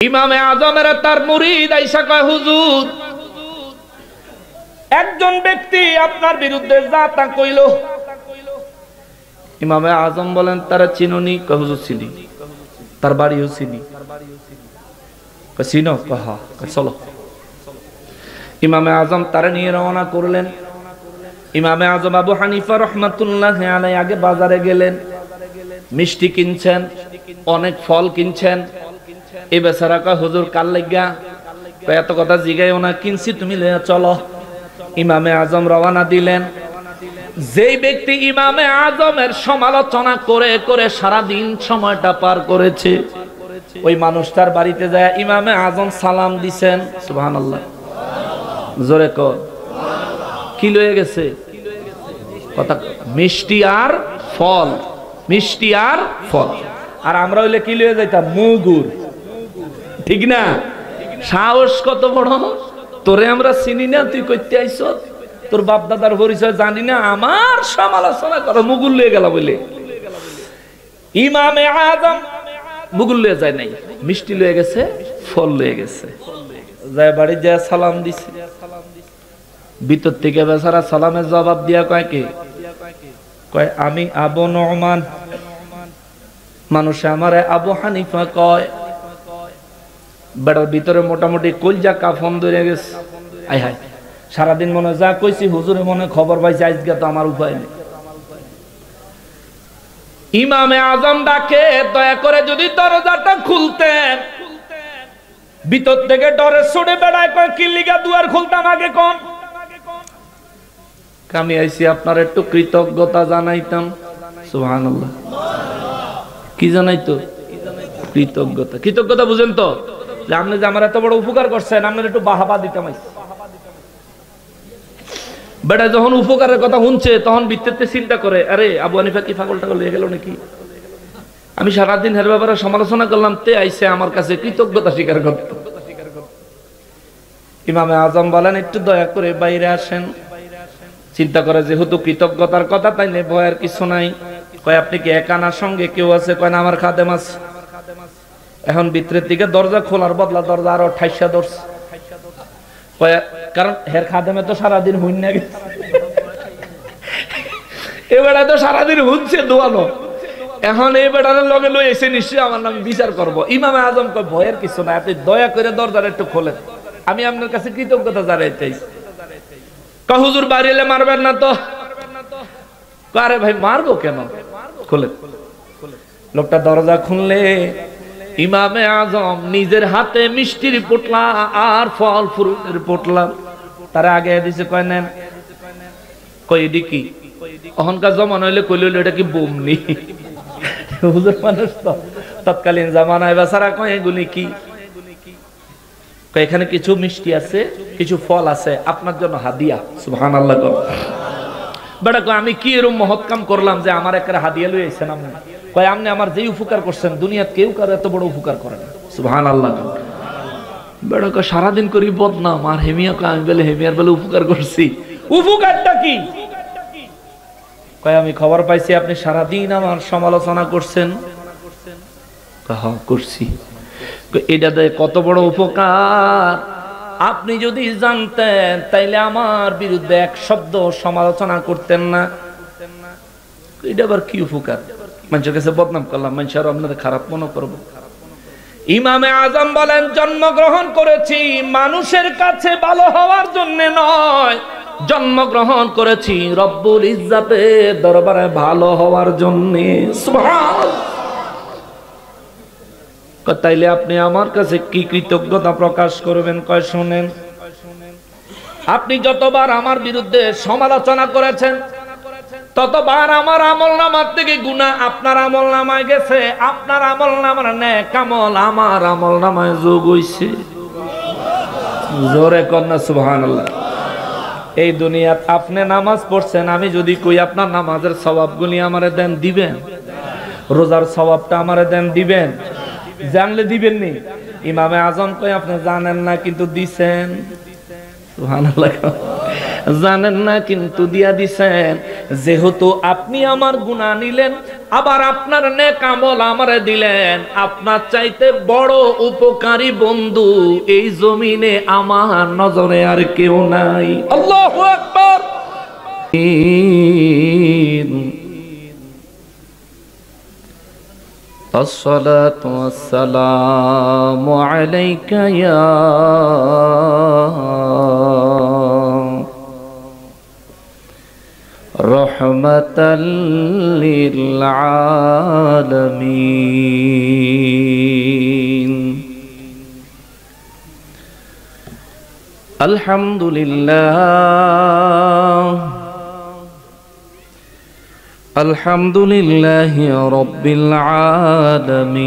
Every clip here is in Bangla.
ইমামে আজমের তার মুরিদ আইসা কয়, হুজুর একজন ব্যক্তি আপনার বিরুদ্ধে যা তা কইল। ইমামে আজম বলেন, তারা চিনুনি? কয়, হুজুর চিনি। তার বাড়িও চিনি। কয়, চিনো? কয়, হ্যাঁ। কয়, চলো। ইমামে আজম তারা নিয়ে রওনা করলেন। ইমামে আজম আবু হানিফা রহমাতুল্লাহ আলাইহি আগে বাজারে গেলেন, মিষ্টি কিনছেন, অনেক ফল কিনছেন। এই বেচারা কয়, হুজুর কাল লাগিয়া? কয়, এত কথা জিগাইও না, কিনছি, তুমি লইয়া চলো। ইমামে আজম রওনা দিলেন। যেই ব্যক্তি ইমামে আজমের সমালোচনা করে করে সারা দিন সময়টা পার করেছে, ওই মানুষটার বাড়িতে যায় ইমামে আজম সালাম দিছেন। সুবহানাল্লাহ, জোরে কর। কি লয়ে গেছে? কথা, মিষ্টি আর ফল, মিষ্টি আর ফল। আর আমরা হইলে কি লয়ে যাইতাম? মুগুর, ঠিক না? সাহস কত বড়! তোরে আমরা চিনি না, তুই কইতে আইছ? তোর বাপ দাদার পরিচয় জানি না, আমার সমালোচনা করো? মুগুর লয়ে গেল বলে। ইমামে আজম মুগুর লয়ে যায় নাই, মিষ্টি লয়ে গেছে, ফল লয়ে গেছে। যায় বাড়ি যায় সালাম দিছে। ভিতর থেকে বেচারা সালামের জবাব দিয়া কয়, কে? কয়, আমি আবু নোমান। মানুষে আমারে আবু হানিফা কয়। বেড়ার ভিতরে মোটামুটি কলজা কাফন ধরে গেছে। আয় হায়, সারাদিন মনে যা কইছি হুজুরে মনে খবর পাইছে, আজকে তো আমার উপায় নেই। ইমামে আজম ডাকে, দয়া করে যদি দরজাটা খুলতেন। ভিতর থেকে ডরে ছুটে বেড়ায়, কয়, কি লিগা দুয়ার খুলতাম আগে কোন? আমি আইছি আপনার একটু কৃতজ্ঞতা জানাইতাম। সুবহানাল্লাহ, কি জানাইতো? কৃতজ্ঞতা। কৃতজ্ঞতা বুঝেন তো? যে আপনি যে আমার এত বড় উপকার করছেন, আপনার একটু বাহাবা দিতাম। বেটা যখন উপকারের কথা শুনছে, তখন ভিতরতে চিন্তা করে, আরে আবু হানিফা কি পাগল টাগল হয়ে গেল নাকি? আমি সারাদিন হের ব্যাপারে সমালোচনা করলাম, তে আইসে আমার কাছে কৃতজ্ঞতা স্বীকার করত। ইমামে আজম বলেন, একটু দয়া করে বাইরে আসেন। চিন্তা করে যেহেতু কৃতজ্ঞতার কথা, তাইলে ভয়ের কিছু নাই। কয়, আপনি কি একা না সঙ্গে কেউ আছে? কয় না, আমার খাদেম আছে। এখন ভিতরের দিকে দরজা খোলার বদলা দরজা আরো ঠাইসা ধরছে। কয়, কারণ হের খাদেমে তো সারাদিন হুইন না গেছে, এ বেড়া তো সারাদিন হুনছে দোয়ানো। এখন এই বেড়ার লগে লই এসে নিশ্চয়ই আমার নাম বিচার করবো। ইমামে আজম কয়, ভয়ের কিছু নাই, আপনি দয়া করে দরজাটা একটু খোলেন, আমি আপনার কাছে কৃতজ্ঞতা জানাইতে। কয়, হুজুর বাড়ি এলে মারবেন না তো? আরে ভাই, মারবো কেন? খোলেন। লোকটা দরজা খুললে ইমামে আজম নিজের হাতে মিষ্টির পোটলা আর ফল ফ্রুটের পোটলা তারা আগে দিছে। কয়, নেন। কয়, এডি কি? অহংকার জমান হইলে কইল, এটা কি বমনি? হুজুর মানুষ তো, তৎকালীন জামানায় বেচারা কয়, এগুলি কি? কয়, এখানে কিছু মিষ্টি আছে, কিছু ফল আছে, আপনার জন্য হাদিয়া। সুবহানাল্লাহ। বেটা কয়, আমি কি এরকম মহৎ কাম করলাম যে আমার একটা হাদিয়া লই আইছেন আপনি? কয়, আপনি আমার যেই উপকার করছেন, দুনিয়াত কেউ কারো এত বড় উপকার করে না। সুবহানাল্লাহ। বেটা কয়, সারাদিন করি বদনাম, আর হেমিয়া কয়, আমি বলে হেমিয়ার বলে উপকার করছি। উপকারটা কি? কয়, আমি খবর পাইছি আপনি সারাদিন আমার সমালোচনা করছেন। হ্যাঁ, করছি। এটা কত বড় উপকার, আপনি যদি জানতেন তাইলে আমার বিরুদ্ধে এক শব্দ সমালোচনা করতেন না। এটা আবার কি উপকার? মানুষের কাছে বদনাম করলাম, মানুষ আরো আপনাদের খারাপ মনে করবো। ইমামে আজম বলেন, জন্মগ্রহণ করেছি মানুষের কাছে ভালো হওয়ার জন্য নয়, জন্মগ্রহণ করেছি রব্বুল ইজ্জাতের দরবারে ভালো হওয়ার জন্য। সুবহানাল্লাহ। তাইলে আপনি আমার কাছে কি কৃতজ্ঞতা প্রকাশ করবেন? কয়, শুনেন, আপনি যতবার আমার বিরুদ্ধে সমালোচনা করেছেন, ততবার আমার আমলনামার থেকে গুনাহ আপনার আমলনামায় গেছে, আপনার আমলনামার নেক আমল আমার আমলনামায় যোগ হইছে। জোরে কন্যা সুবহানাল্লাহ। এই দুনিয়াত আপনি নামাজ পড়ছেন, আমি যদি কই আপনার নামাজের সওয়াবগুলি আমারে দেন, দিবেন? রোজার সওয়াবটা আমারে দেন, দিবেন? জানলে দিবেন নি? ইমামে আজম কই, আপনি জানেন না কিন্তু দিছেন। সুবহানাল্লাহ। জানেন না কিন্তু দিয়া দিছেন। যেহেতু আপনি আমার গুনাহ নিলেন, আবার আপনার নেক আমল আমারে দিলেন। আপনার চাইতে বড় উপকারী বন্ধু এই জমিনে আমার নজরে আর কেউ নাই। আল্লাহু আকবার। الصلاة والسلام عليك يا رحمة للعالمين. الحمد لله الحمد لله رب العالمين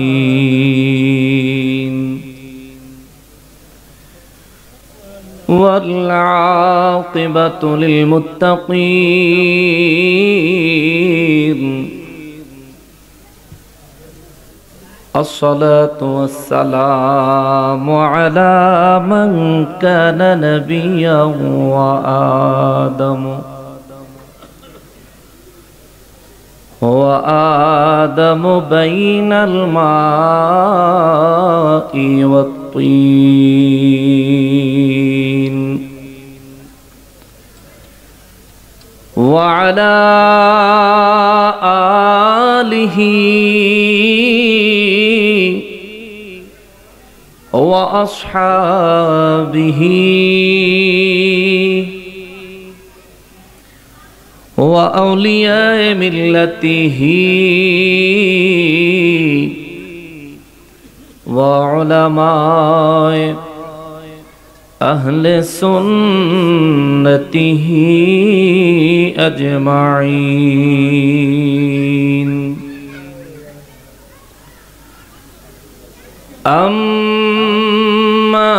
والعاقبة للمتقين. الصلاة والسلام على من كان نبيا وآدم بين الماء والطين وعلى آله وأصحابه وأولياء ملته وعلماء أهل سنته أجمعين. أما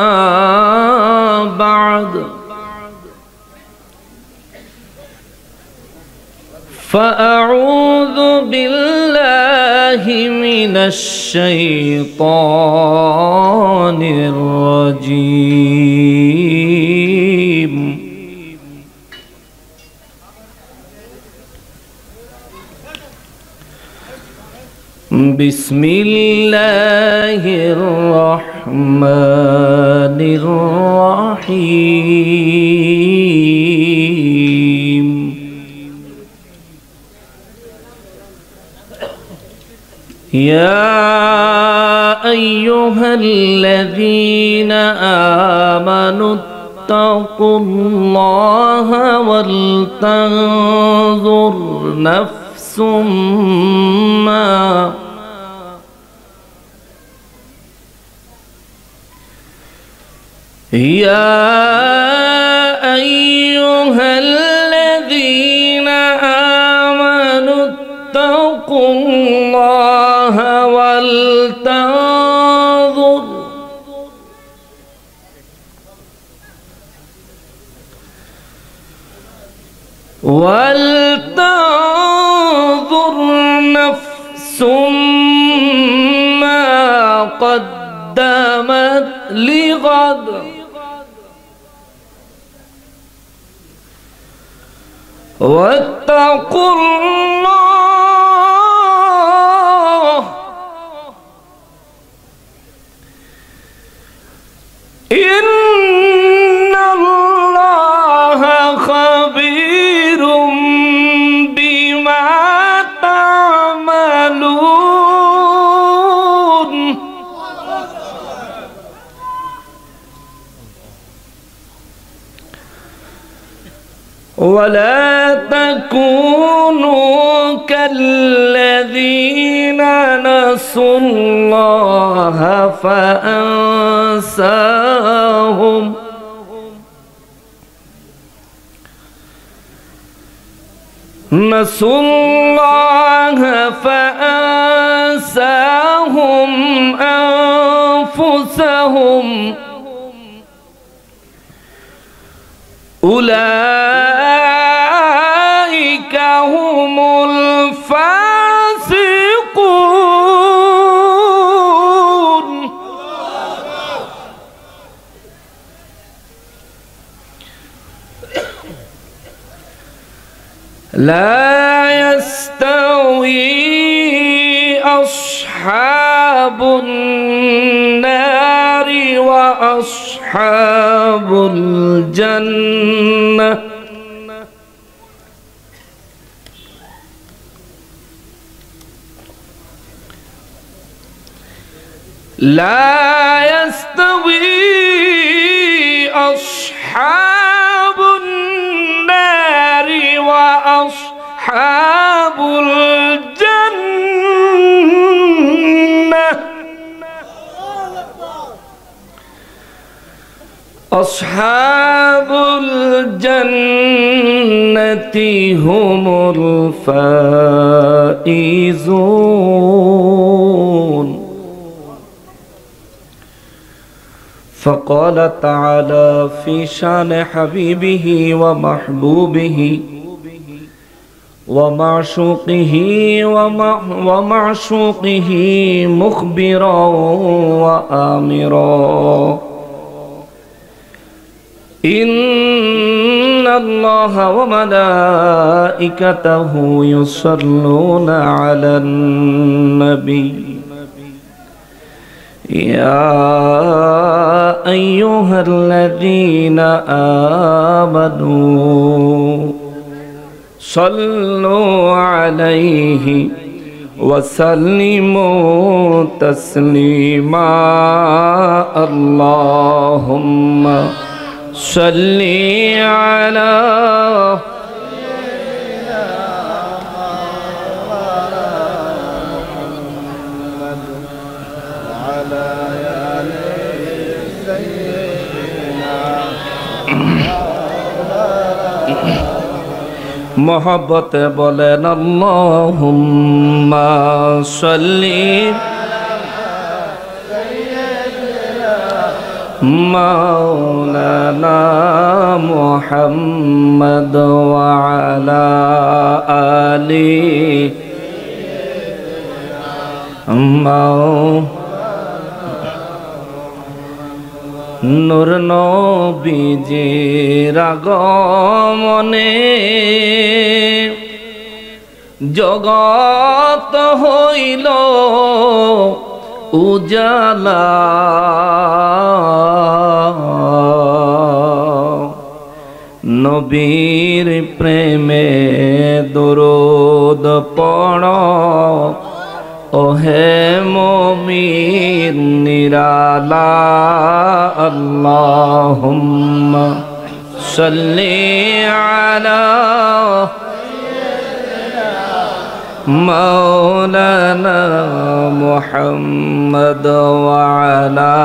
بعد فأعوذ بالله من الشيطان الرجيم. بسم الله الرحمن الرحيم. يا أيها الذين آمنوا اتقوا الله ولتنظر نفس ما يا أيها الذين آمنوا اتقوا الله ولتنظر نفس ما قدمت لغد واتقوا الله إن الله خبير بما تعملون. ولا تكونوا كالذين نسوا الله فأنساهم نسوا الله فأنساهم أنفسهم أولئك هم الفاسقون. لا يستوي أصحاب النار وأصحاب الجنة لا يستوي أصحاب النار وأصحاب الجنة أصحاب الجنة هم الفائزون. فقال تعالى في شان حبيبه ومحبوبه ومعشوقه مخبرا وآمرا إن الله وملائكته يصلون على النبي يا أيها الذين آمنوا صلوا عليه وسلموا تسليما. اللهم صل على मोहब्बत बोलेन अल्लाहुम्मा सल्ली मौलाना मुहम्मद व अला आली नूर नबीजिर আগমনে জগৎ হইল উজালা নবীর প্রেমে দরুদ পড়ো ওহে মুমিন নিরালা। আল্লাহুম্মা সাল্লি আলা মাওলানা মুহাম্মদ ওয়া আলা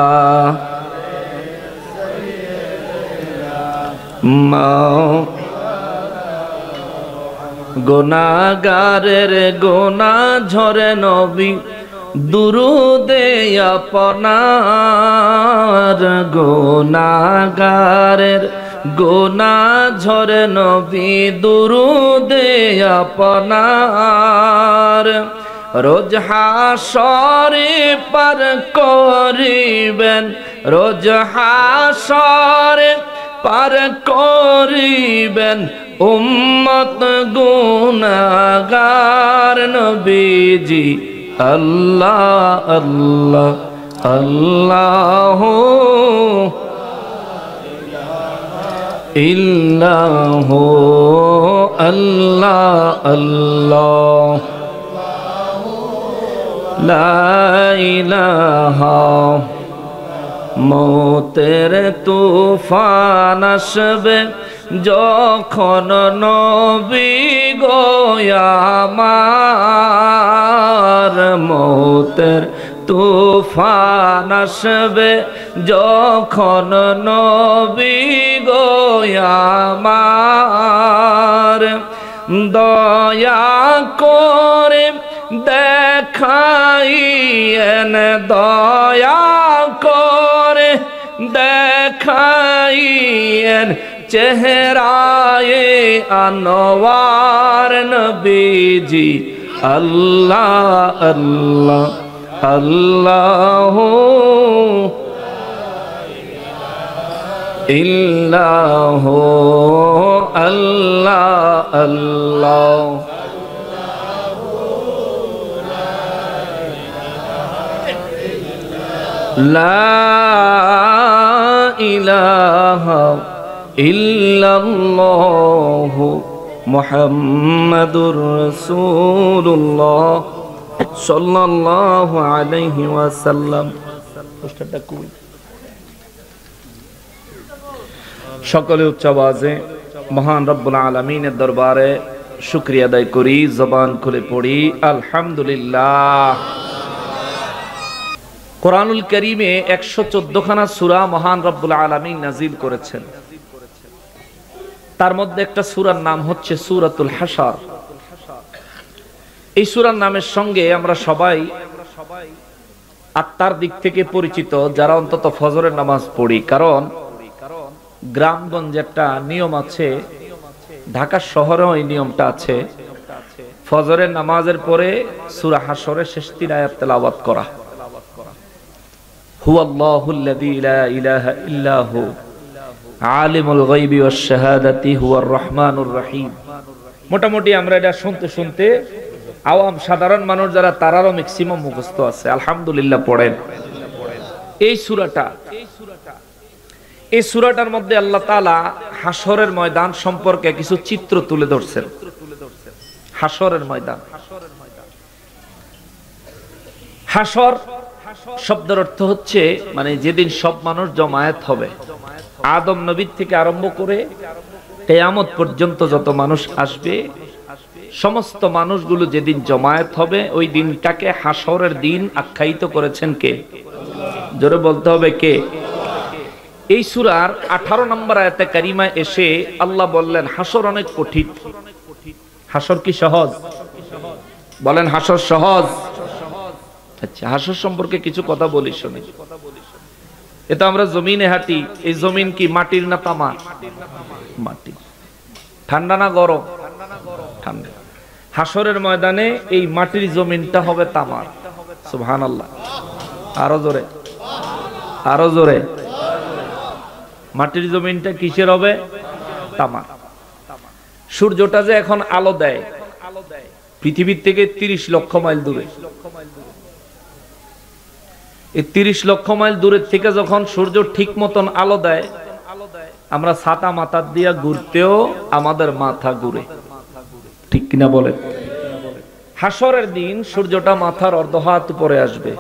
গুনাহগারের গুনাহ ঝরে নবী দুরুদে আপনার গুনাহগারের গুনাহ ঝরে নবী দুরুদে আপনার রোজ হাসরে পার করিবেন রোজ হাসরে পার করিবেন উম্মত গুনাহগার নবীজি আল্লাহ আল্লাহ আল্লাহ ইল্লাহ আল্লাহ আল্লাহ লা ইলাহা মৌতের তুফান আসবে যখন নবী গো আমার মৌতের তুফান আসবে যখন নবী গো আমার দয়া করে দেখাইয়েন দয়া করে দেখাইয়েন চেহারায়ে আনোয়ার নবীজি আল্লাহ আল্লাহ আল্লাহ ইল্লাহ আল্লাহ আল্লাহ লা ইলাহা ইল্লাল্লাহু মুহাম্মাদুর রাসূলুল্লাহ সাল্লাল্লাহু আলাইহি ওয়াসাল্লাম। পোস্টারটা কই? সকলে উচ্চ আওয়াজে মহান রব্বুল আলামিনের দরবারে শুকরিয়া আদায় করি, জবান খুলে পড়ি আলহামদুলিল্লাহ। কোরআনুল কারীমে 114 খানা সূরা মহান রব্বুল আলামিন নাজিল করেছেন। তার মধ্যে একটা সূরার নাম হচ্ছে সূরাতুল হাশর। এই সূরার নামের সঙ্গে আমরা সবাই আত্মার দিক থেকে পরিচিত, যারা অন্তত ফজরের নামাজ পড়ি। কারণ গ্রামগঞ্জে একটা নিয়ম আছে, ঢাকা শহরেও এই নিয়মটা আছে, ফজরের নামাজের পরে সূরা হাশরের শেষ 3 আয়াত তেলাওয়াত করা। হুয়াল্লাহুল্লাযী লা ইলাহা ইল্লা হু আলিমুল গায়বি ওয়াশ শাহাদাতি হুয়ার রহমানুর রহিম। মোটামুটি আমরা এটা শুনতে শুনতে আওয়াম সাধারণ মানুষ যারা, তারারও ম্যাক্সিমাম মুখস্থ আছে। আলহামদুলিল্লাহ পড়েন। এই সূরাটার মধ্যে আল্লাহ তাআলা হাশরের ময়দান সম্পর্কে কিছু চিত্র তুলে ধরছেন। হাশরের ময়দান, হাশর শব্দের অর্থ হচ্ছে মানে যেদিন সব মানুষ জমায়েত হবে। আদম নবী থেকে আরম্ভ করে কিয়ামত পর্যন্ত যত মানুষ আসবে, সমস্ত মানুষগুলো যেদিন জমায়েত হবে, ওই দিনটাকে হাশরের দিন আখ্যায়িত করেছেন কে? জোরে বলতে হবে কে? এই সূরার 18 নম্বর আয়াতে কারিমায় এসে আল্লাহ বললেন হাশর অনেক কঠিন। হাশর কি সহজ? বলেন হাশর সহজ? আচ্ছা, হাশর সম্পর্কে কিছু কথা বলি শুনি। এটা আমরা জমিনে হাঁটি, এই জমিন কি মাটির না তামার? মাটি। ঠান্ডা না গরম? ঠান্ডা। হাশরের ময়দানে এই মাটির জমিনটা হবে তামার। সুবহানাল্লাহ। আরো জোরে, আরো জোরে। মাটির জমিনটা কিসের হবে? তামার। সূর্যটা যে এখন আলো দেয় পৃথিবীর থেকে 30 লক্ষ মাইল দূরে। এই 30 লক্ষ মাইল দূরের থেকে যখন সূর্য ঠিক মতন আলো দেয়, আমরা ছাতা মাথা দিয়া ঘুরতেও আমাদের মাথা ঘুরে। ঠিক কিনা বলেন? হাশরের দিন সূর্যটা মাথার অর্ধ হাত উপরে আসবে।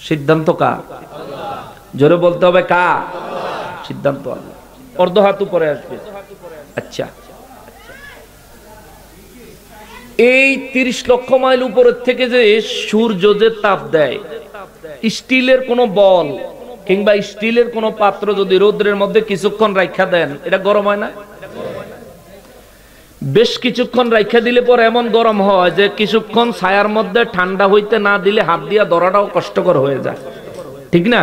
সিদ্ধান্ত কার? জোরে বলতে হবে কার? সিদ্ধান্ত আল্লাহ। অর্ধ হাত উপরে আসবে। আচ্ছা, এই 30 লক্ষ মাইল উপরের থেকে যে সূর্য যে তাপ দেয়, স্টিলের কোন বল কিংবা স্টিলের কোন পাত্র যদি রোদ্রের মধ্যে কিছুক্ষণ রাখা দেন, এটা গরম হয় না? বেশ কিছুক্ষণ রাখা দিলে পরে এমন গরম হয় যে কিছুক্ষণ ছায়ার মধ্যে ঠান্ডা হইতে না দিলে হাত দিয়া ধরাটাও কষ্টকর হয়ে যায়। ঠিক না?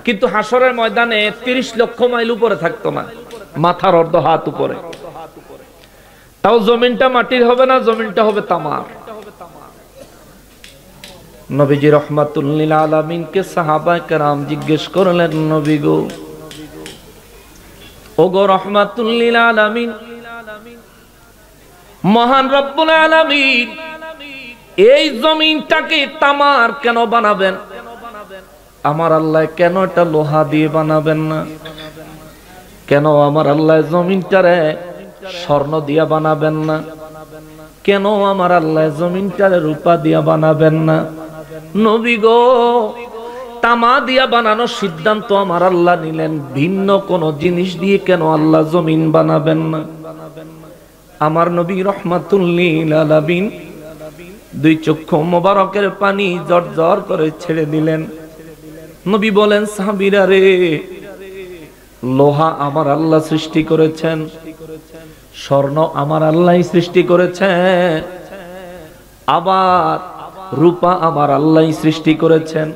কিন্তু হাশরের ময়দানে 30 লক্ষ মাইল উপরে থাকতো না, মাথার অর্ধ হাত উপরে। তাও জমিনটা মাটির হবে না, জমিনটা হবে তামার। নবীজি রাহমাতুল লিল আলামিনকে সাহাবায়ে কেরাম জিজ্ঞেস করলেন, নবী গো, ওগো রাহমাতুল লিল আলামিন, মহান রব্বুল আলামিন এই জমিনটাকে তামার কেন বানাবেন? আমার আল্লাহ কেন এটা লোহা দিয়ে বানাবেন না? কেন আমার আল্লাহ জমিনটারে স্বর্ণ দিয়া বানাবেন না? কেন আমার আল্লাহ জমিনটারে রূপা দিয়া বানাবেন না? নবী গো, তামা দিয়া বানানোর সিদ্ধান্ত আমার আল্লাহ নিলেন, ভিন্ন কোন জিনিস দিয়ে কেন আল্লাহ জমিন বানাবেন না? আমার নবী রাহমাতুল লিল আলামিন 2 চক্ষু মোবারকের পানি জর্জর করে ছেড়ে দিলেন। নবী বলেন, সাহাবীরা রে, লোহা আমার আল্লাহ সৃষ্টি করেছেন, স্বর্ণ আমার আল্লাহ সৃষ্টি করেছেন, আবার রূপা আমার আল্লাহ সৃষ্টি করেছেন,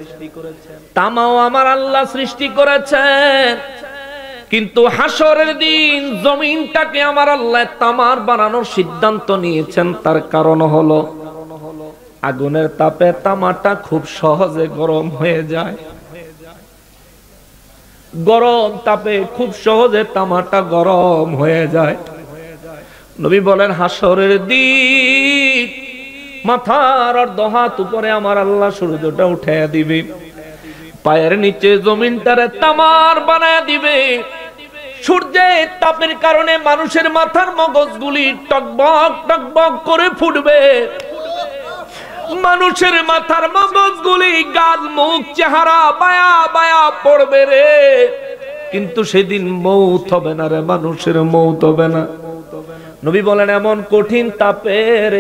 তামাও আমার আল্লাহ সৃষ্টি করেছেন। কিন্তু হাশরের দিন জমিনটাকে আমার আল্লাহ তামার বানানোর সিদ্ধান্ত নিয়েছেন। তার কারণ হলো আগুনের তাপে তামাটা খুব সহজে গরম হয়ে যায়। গরম তাপে খুব সহজে তামাটা গরম হয়ে যায়। নবী বলেন, হাশরের দিন মাথার অর্ধ হাত উপরে আমার আল্লাহ সূর্যটা উঠাইয়া দিবে। পায়ের নিচে জমিনটারে তামার বানায় দিবে। সূর্যের তাপের কারণে মানুষের মাথার মগজগুলি টকবক টকবক করে ফুটবে। মানুষের মাথার মগজগুলি গাল মুখ চেহারা বায়া বায়া পড়বে রে। কিন্তু সেদিন মৌত হবে না রে, মানুষের মৌত হবে না। নবী বলেন এমন কঠিন তাপের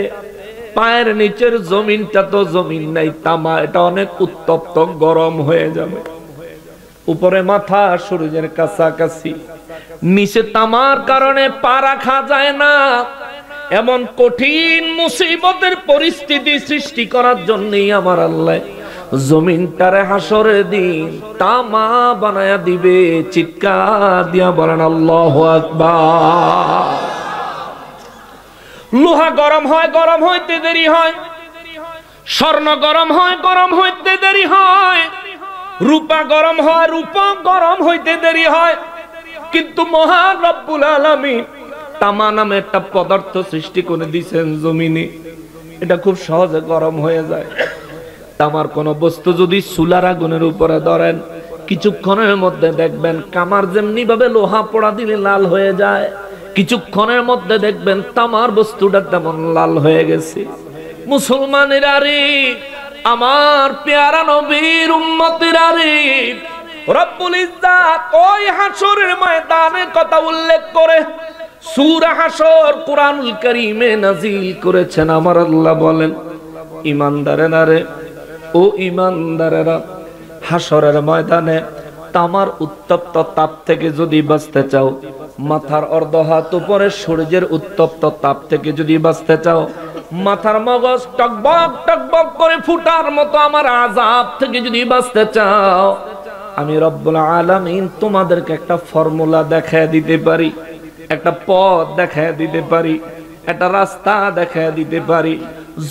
পায়ের নিচের জমিনটা তো জমিন নাই, তামা, এটা অনেক উত্তপ্ত গরম হয়ে যাবে। উপরে মাথা সূর্যের কাছাকাছি, নিচে তামার কারণে পা রাখা যায় না। এমন কঠিন মুসিবতের পরিস্থিতি সৃষ্টি করার জন্যই আমার আল্লাহ জমিনটারে হাসরের দিন তামা বানায়া দিবে। চিৎকার দিয়া বলেন আল্লাহু আকবার। লোহা গরম হয়, গরম হইতে দেরি হয়। স্বর্ণ গরম হয়, গরম হইতে দেরি হয়। রূপা গরম হয়, রূপা গরম হইতে দেরি হয়। কিন্তু মহান রব্বুল আলামিন তামা নামে একটা পদার্থ সৃষ্টি করে দিয়েছেন জমিনে, এটা খুব সহজে গরম হয়ে যায়। তামার কোন বস্তু যদি চুলার আগুনের উপরে ধরেন, কিছুক্ষণের মধ্যে দেখবেন কামার যেমনি ভাবে লোহা পোড়া দিলে লাল হয়ে যায়, কিছুক্ষণের মধ্যে দেখবেন তামার বস্তুটা তেমন লাল হয়ে গেছে। মুসলমানেরা রে, আমার পেয়ারা নবীর উম্মতেরা রে, রব্বুল ইজ্জাত ওই হাসরের ময়দানের কথা উল্লেখ করে সূরা হাসর কুরআনুল কারীমে নাযিল করেছেন। আমার আল্লাহ বলেন, ঈমানদারেরা রে, ও ঈমানদারেরা, হাসরের ময়দানে তামার উত্তপ্ত তাপ থেকে যদি বাঁচতে চাও, মাথার অর্ধ হাত উপরে সূর্যের উত্তপ্ত তাপ থেকে যদি বাঁচতে চাও, মাথার মগজ টকবক টকবক করে ফুটার মতো আমার আযাব থেকে যদি বাঁচতে চাও, আমি রব্বুল আলামিন তোমাদেরকে একটা ফর্মুলা দেখায় দিতে পারি, একটা পথ দেখায় দিতে পারি, একটা রাস্তা দেখায় দিতে পারি।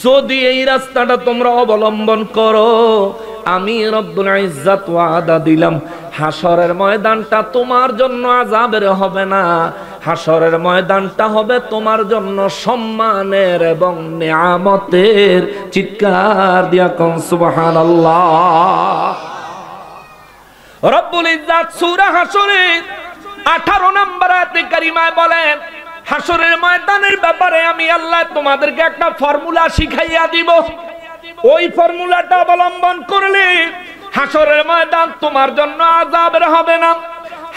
যদি এই রাস্তাটা তোমরা অবলম্বন করো, আমি রব্বুল ইজ্জাত ওয়াদা দিলাম হাসরের ময়দানটা তোমার জন্য আযাবের হবে না, হাসরের ময়দানটা হবে তোমার জন্য সম্মানের এবং নিয়ামতের। চিৎকার দিয়া কোন সুবহানাল্লাহ। রব্বুল ইজ্জাত সূরা হাসরের 18 নম্বর আয়াতে কারিমায় বলেন, হাসরের ময়দানের ব্যাপারে আমি আল্লাহ তোমাদেরকে একটা ফর্মুলা শিখাইয়া দিব। ওই ফর্মুলাটা অবলম্বন করলে হাসরের ময়দান তোমার জন্য আযাবের হবে না,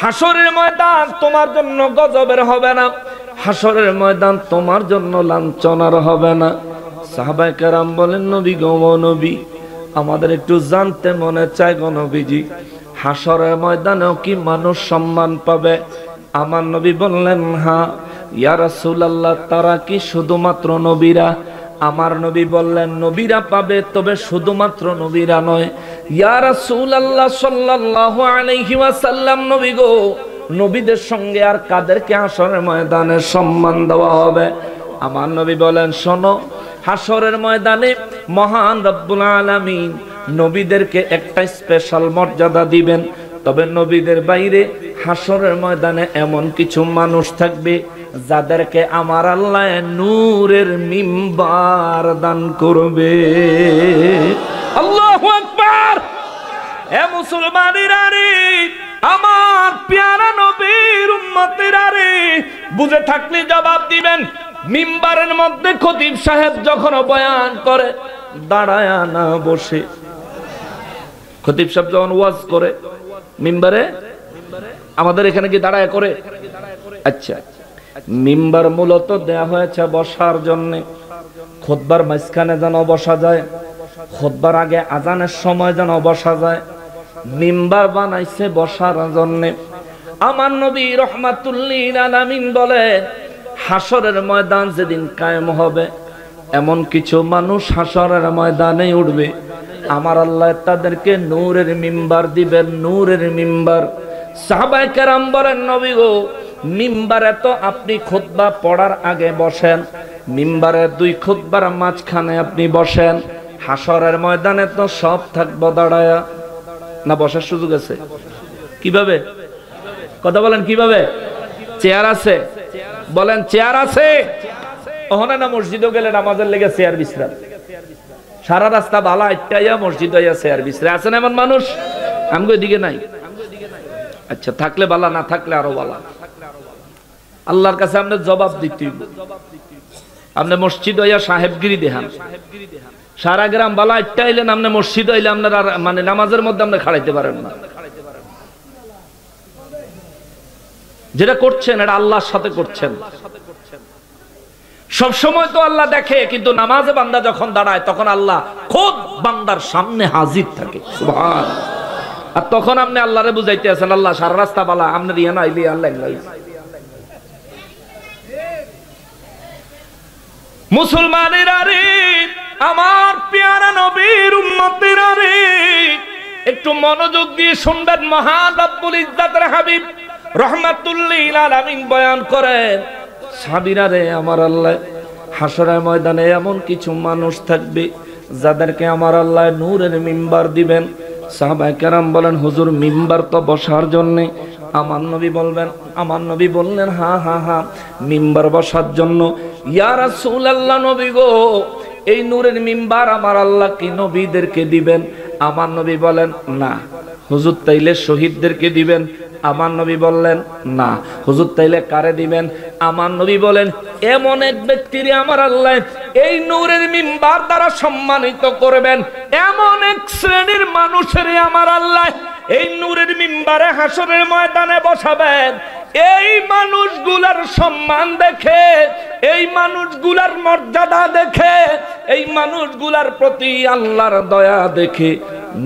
হাসরের ময়দান তোমার জন্য গজবের হবে না, হাসরের ময়দান তোমার জন্য লাঞ্ছনার হবে না। সাহাবায়ে কেরাম বলেন, নবী গো নবী, আমাদের একটু জানতে মনে চায় গো নবীজি, হাসরের ময়দানেও কি মানুষ সম্মান পাবে? আমার নবী বললেন, হ্যাঁ ইয়া রাসূলুল্লাহ, তারা কি শুধুমাত্র নবীরা? আমার নবী বললেন, নবীরা পাবে, তবে শুধুমাত্র নবীরা নয়। ইয়া রাসূলুল্লাহ সাল্লাল্লাহু আলাইহি ওয়াসাল্লাম, নবী গো, নবীদের সঙ্গে আর কাদেরকে হাসরের ময়দানে সম্মান দেওয়া হবে? আমার নবী বলেন, শোনো, হাসরের ময়দানে মহান রব্বুল আলামিন নবীদেরকে একটা স্পেশাল মর্যাদা দিবেন। তবে নবীদের বাইরে হাসরের ময়দানে এমন কিছু মানুষ থাকবে যাদেরকে আমার আল্লাহ নূরের মিম্বার দান করবে। আল্লাহু আকবার। হে মুসলমানেরা রে, আমার পেয়ারা নবীর উম্মতেরা রে, বুঝে থাকলে জবাব দিবেন। মিম্বারের মধ্যে খতিব সাহেব যখন বয়ান করে, দাঁড়ায় না বসে। খতিব সাহেব যখন ওয়াজ করে মিম্বারে, আমাদের এখানে কি দাঁড়ায় করে? আচ্ছা, মিম্বার মূলত দেয়া হয়েছে বসার জন্য। খুতবার মাঝখানে যেন বসা যায়, খুতবার আগে আজানের সময় যেন বসা যায়। মিম্বার বানাইছে বসার জন্য। আমার নবী রাহমাতুল্লিল আলামিন বলেন, হাসরের ময়দান যেদিন কায়েম হবে, এমন কিছু মানুষ হাসরের ময়দানে উঠবে, আমার আল্লাহ তাদেরকে নূরের মিম্বার দিবেন, নূরের মিম্বার। সাহাবায়ে কেরাম বলেন, নবী গো, মিম্বারে তো আপনি খুতবা পড়ার আগে বসেন, মিম্বারে 2 খুতবার মাঝখানে আপনি বসেন, হাসরের ময়দানে তো সব থাকবো দাঁড়ায়া। না বসার সুযোগ আছে? কিভাবে? কথা বলেন, কিভাবে? চেয়ার আছে? বলেন চেয়ার আছে? ওখানে না মসজিদও গেলে নামাজের লেগে চেয়ার বিছরা, সারা রাস্তা বালা ইত্যাইয়া মসজিদ হইয়া চেয়ার বিছরা। আছেন এমন মানুষ? আমগো এদিকে নাই। আচ্ছা থাকলে বালা, না থাকলে আরো বালা। আল্লাহর কাছে আমরা জবাব দিতে হইব। আপনি মসজিদ হইয়া সাহেবগিরি দেখান, সারা গ্রাম বালা একটা আইলেন, আপনি মসজিদ হইলে আপনার মানে নামাজের মধ্যে আপনি খাড়াইতে পারেন না। যেটা করছেন এটা আল্লাহর সাথে করছেন। সব সময় তো আল্লাহ দেখে, কিন্তু নামাজে বান্দা যখন দাঁড়ায় তখন আল্লাহ খোদ বান্দার সামনে হাজির থাকে। সুবহান। আর তখন আপনি আল্লাহরে বুঝাইতে আছেন, আল্লাহ সারা রাস্তা বালা, আপনার ইয়া না আইলি আল্লাহ। মুসলমানেরা রে, আমার পেয়ারা নবীর উম্মতেরা রে, একটু মনোযোগ দিয়ে শুনবেন। মহান রব্বুল ইজ্জাতের হাবিব রাহমাতুল লিল আলামিন বয়ান করেন, সাহাবীরা রে, আমার আল্লাহ হাশরের ময়দানে এমন কিছু মানুষ থাকবে যাদেরকে আমার আল্লাহ নূরের মিম্বার দিবেন। সাহাবায়ে কেরাম বলেন, হুজুর মিম্বার তো বসার জন্য। আমার নবী বলবেন, আমার নবী বললেন, হ্যাঁ হ্যাঁ হ্যাঁ, মিম্বার বসার জন্য। ইয়া রাসূলুল্লাহ, নবী গো, এই নূরের মিম্বার আমার আল্লাহ কি নবীদেরকে দিবেন? আমার নবী বলেন, না। হুজুর তাইলে শহীদদেরকে দিবেন? আমার নবী বললেন, না। হুজুর তাইলে কারে দিবেন? আমার নবী বলেন, এমন এক ব্যক্তিরে আমার আল্লাহ এই নূরের মিম্বার দ্বারা সম্মানিত করবেন, এমন এক শ্রেণীর মানুষের আমার আল্লাহ এই নূরের মিম্বারে হাশরের ময়দানে বসাবেন। এই মানুষগুলার সম্মান দেখে, এই মানুষগুলার মর্যাদা দেখে, এই মানুষগুলার প্রতি আল্লাহর দয়া দেখে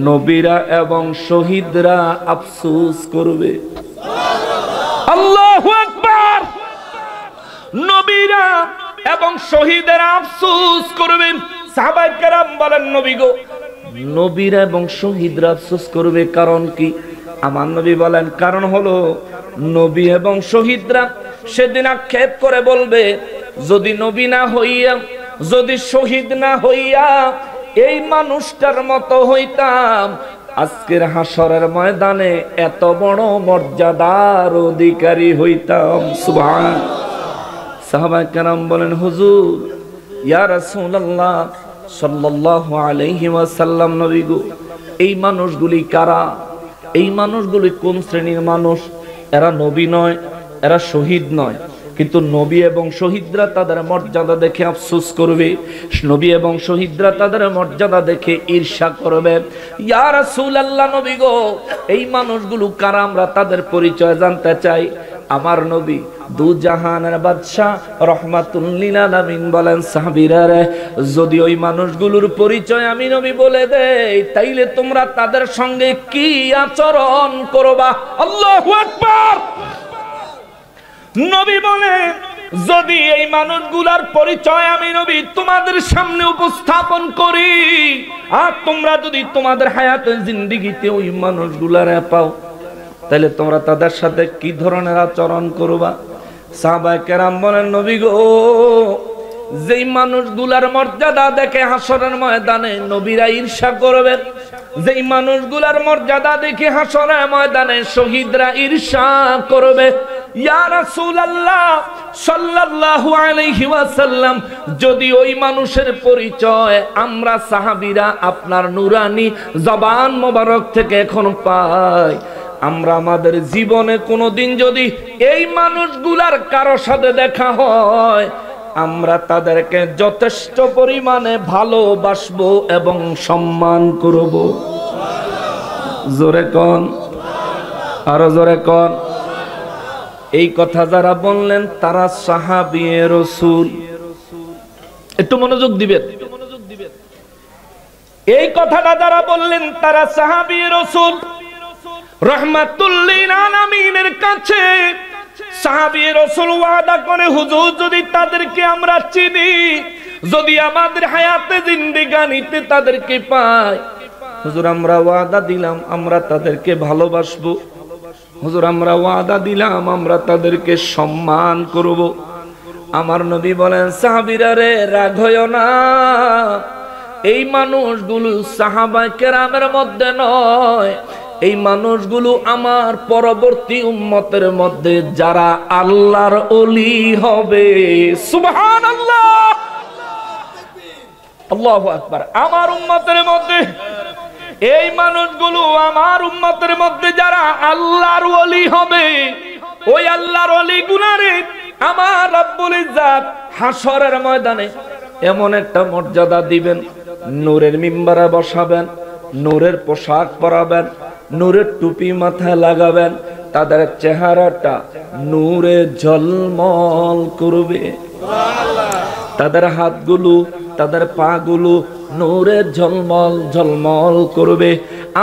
নবীরা এবং শহীদরা আফসোস করবে। আল্লাহু আকবার। নবীরা এবং শহীদরা আফসোস করবেন। সাহাবায়ে কেরাম বলেন, নবী গো, নবীরা এবং শহীদরা আফসোস করবে, কারণ কি? আমার নবী বলেন, কারণ হলো নবী এবং শহীদরা সেদিন আক্ষেপ করে বলবে, যদি নবী না হইয়া, যদি শহীদ না হইয়া এই মানুষটার মতো হইতাম, আজকের হাশরের ময়দানে এত বড় মর্যাদার অধিকারী হইতাম। সুবহান। সাহাবায়ে কেরাম বলেন, হুজুর, ইয়া রাসূলুল্লাহ সাল্লাল্লাহু আলাইহি ওয়াসাল্লাম, নবী গো, এই মানুষগুলি কারা? এই মানুষগুলি কোন শ্রেণীর মানুষ? এরা নবী নয়, এরা শহীদ নয়, কিন্তু নবী এবং শহীদরা তাদের মর্যাদা দেখে আফসোস করবে, নবী এবং শহীদরা তাদের মর্যাদা দেখে ঈর্ষা করবে। ইয়া রাসূলুল্লাহ, নবী গো, এই মানুষগুলো কারা? আমরা তাদের পরিচয় জানতে চাই। আমার নবী দু জাহানের বাদশা রাহমাতুল লিল আলামিন বলেন, সাহাবীরা রে, যদি ওই মানুষগুলোর পরিচয় আমি নবী বলে দেই, তাইলে তোমরা তাদের সঙ্গে কি আচরণ করবা? আল্লাহু আকবার। নবী বলেন, যদি এই মানুষগুলার পরিচয় আমি নবী তোমাদের সামনে উপস্থাপন করি, আর তোমরা যদি তোমাদের হায়াতে জিন্দেগিতে ওই মানুষগুলার পাও, তাহলে তোমরা তাদের সাথে কি ধরনের আচরণ করবা? সাহাবায়ে কেরাম বলেন, নবী গো, যেই মানুষগুলার মর্যাদা দেখে হাশরের ময়দানে নবীরা ঈর্ষা করবে, যেই মানুষগুলার মর্যাদা দেখে হাশরের ময়দানে শহীদরা ঈর্ষা করবে। ইয়া রাসূলুল্লাহ সাল্লাল্লাহু আলাইহি ওয়াসাল্লাম, যদি ওই মানুষের পরিচয় আমরা সাহাবীরা আপনার নুরানি জবান মোবারক থেকে এখন পাই, আমরা আমাদের জীবনে কোনোদিন যদি এই মানুষগুলার কারো সাথে দেখা হয়, আমরা তাদেরকে যথেষ্ট পরিমাণে ভালোবাসবো এবং সম্মান করব। জোরে কোন, আরো জোরে কোন। এই কথা যারা বললেন তারা সাহাবী রাসূল। একটু মনোযোগ দিবেন। এই কথাটা যারা বললেন তারা সাহাবী রাসূল। রাহমাতুল লিল আলামিনের কাছে সাহাবী রাসূল ওয়াদা করে, হুজুর, যদি তাদেরকে আমরা চিনি, যদি আমাদের হায়াতে জিন্দেগানিতে তাদেরকে পাই, হুজুর আমরা ওয়াদা দিলাম আমরা তাদেরকে ভালোবাসবো। হুজুর আমরা ওয়াদা দিলাম আমরা তাদেরকে সম্মান করব। আমার নবী বলেন, সাহাবীরা রে, রাগ হইও না, এই মানুষগুলো সাহাবায়ে কেরামের মধ্যে নয়, এই মানুষগুলো আমার পরবর্তী উম্মতের মধ্যে যারা আল্লাহর ওলি হবে। সুবহানাল্লাহ, আল্লাহু আকবার। আমার উম্মতের মধ্যে এই মানুষগুলো আমার উম্মতের মধ্যে যারা আল্লাহর ওলি হবে, ওই আল্লাহর ওলি গুনারে আমার রব্বুল ইজ্জাত হাসরের ময়দানে এমন একটা মর্যাদা দিবেন, নূরের মিম্বারে বসাবেন, নূরের পোশাক পরাবেন, নূরের টুপি মাথায় লাগাবেন, তাদের চেহারাটা নূরে ঝলমল করবে, তাদের হাতগুলো তাদের পাগুলো নূরে ঝলমল ঝলমল করবে।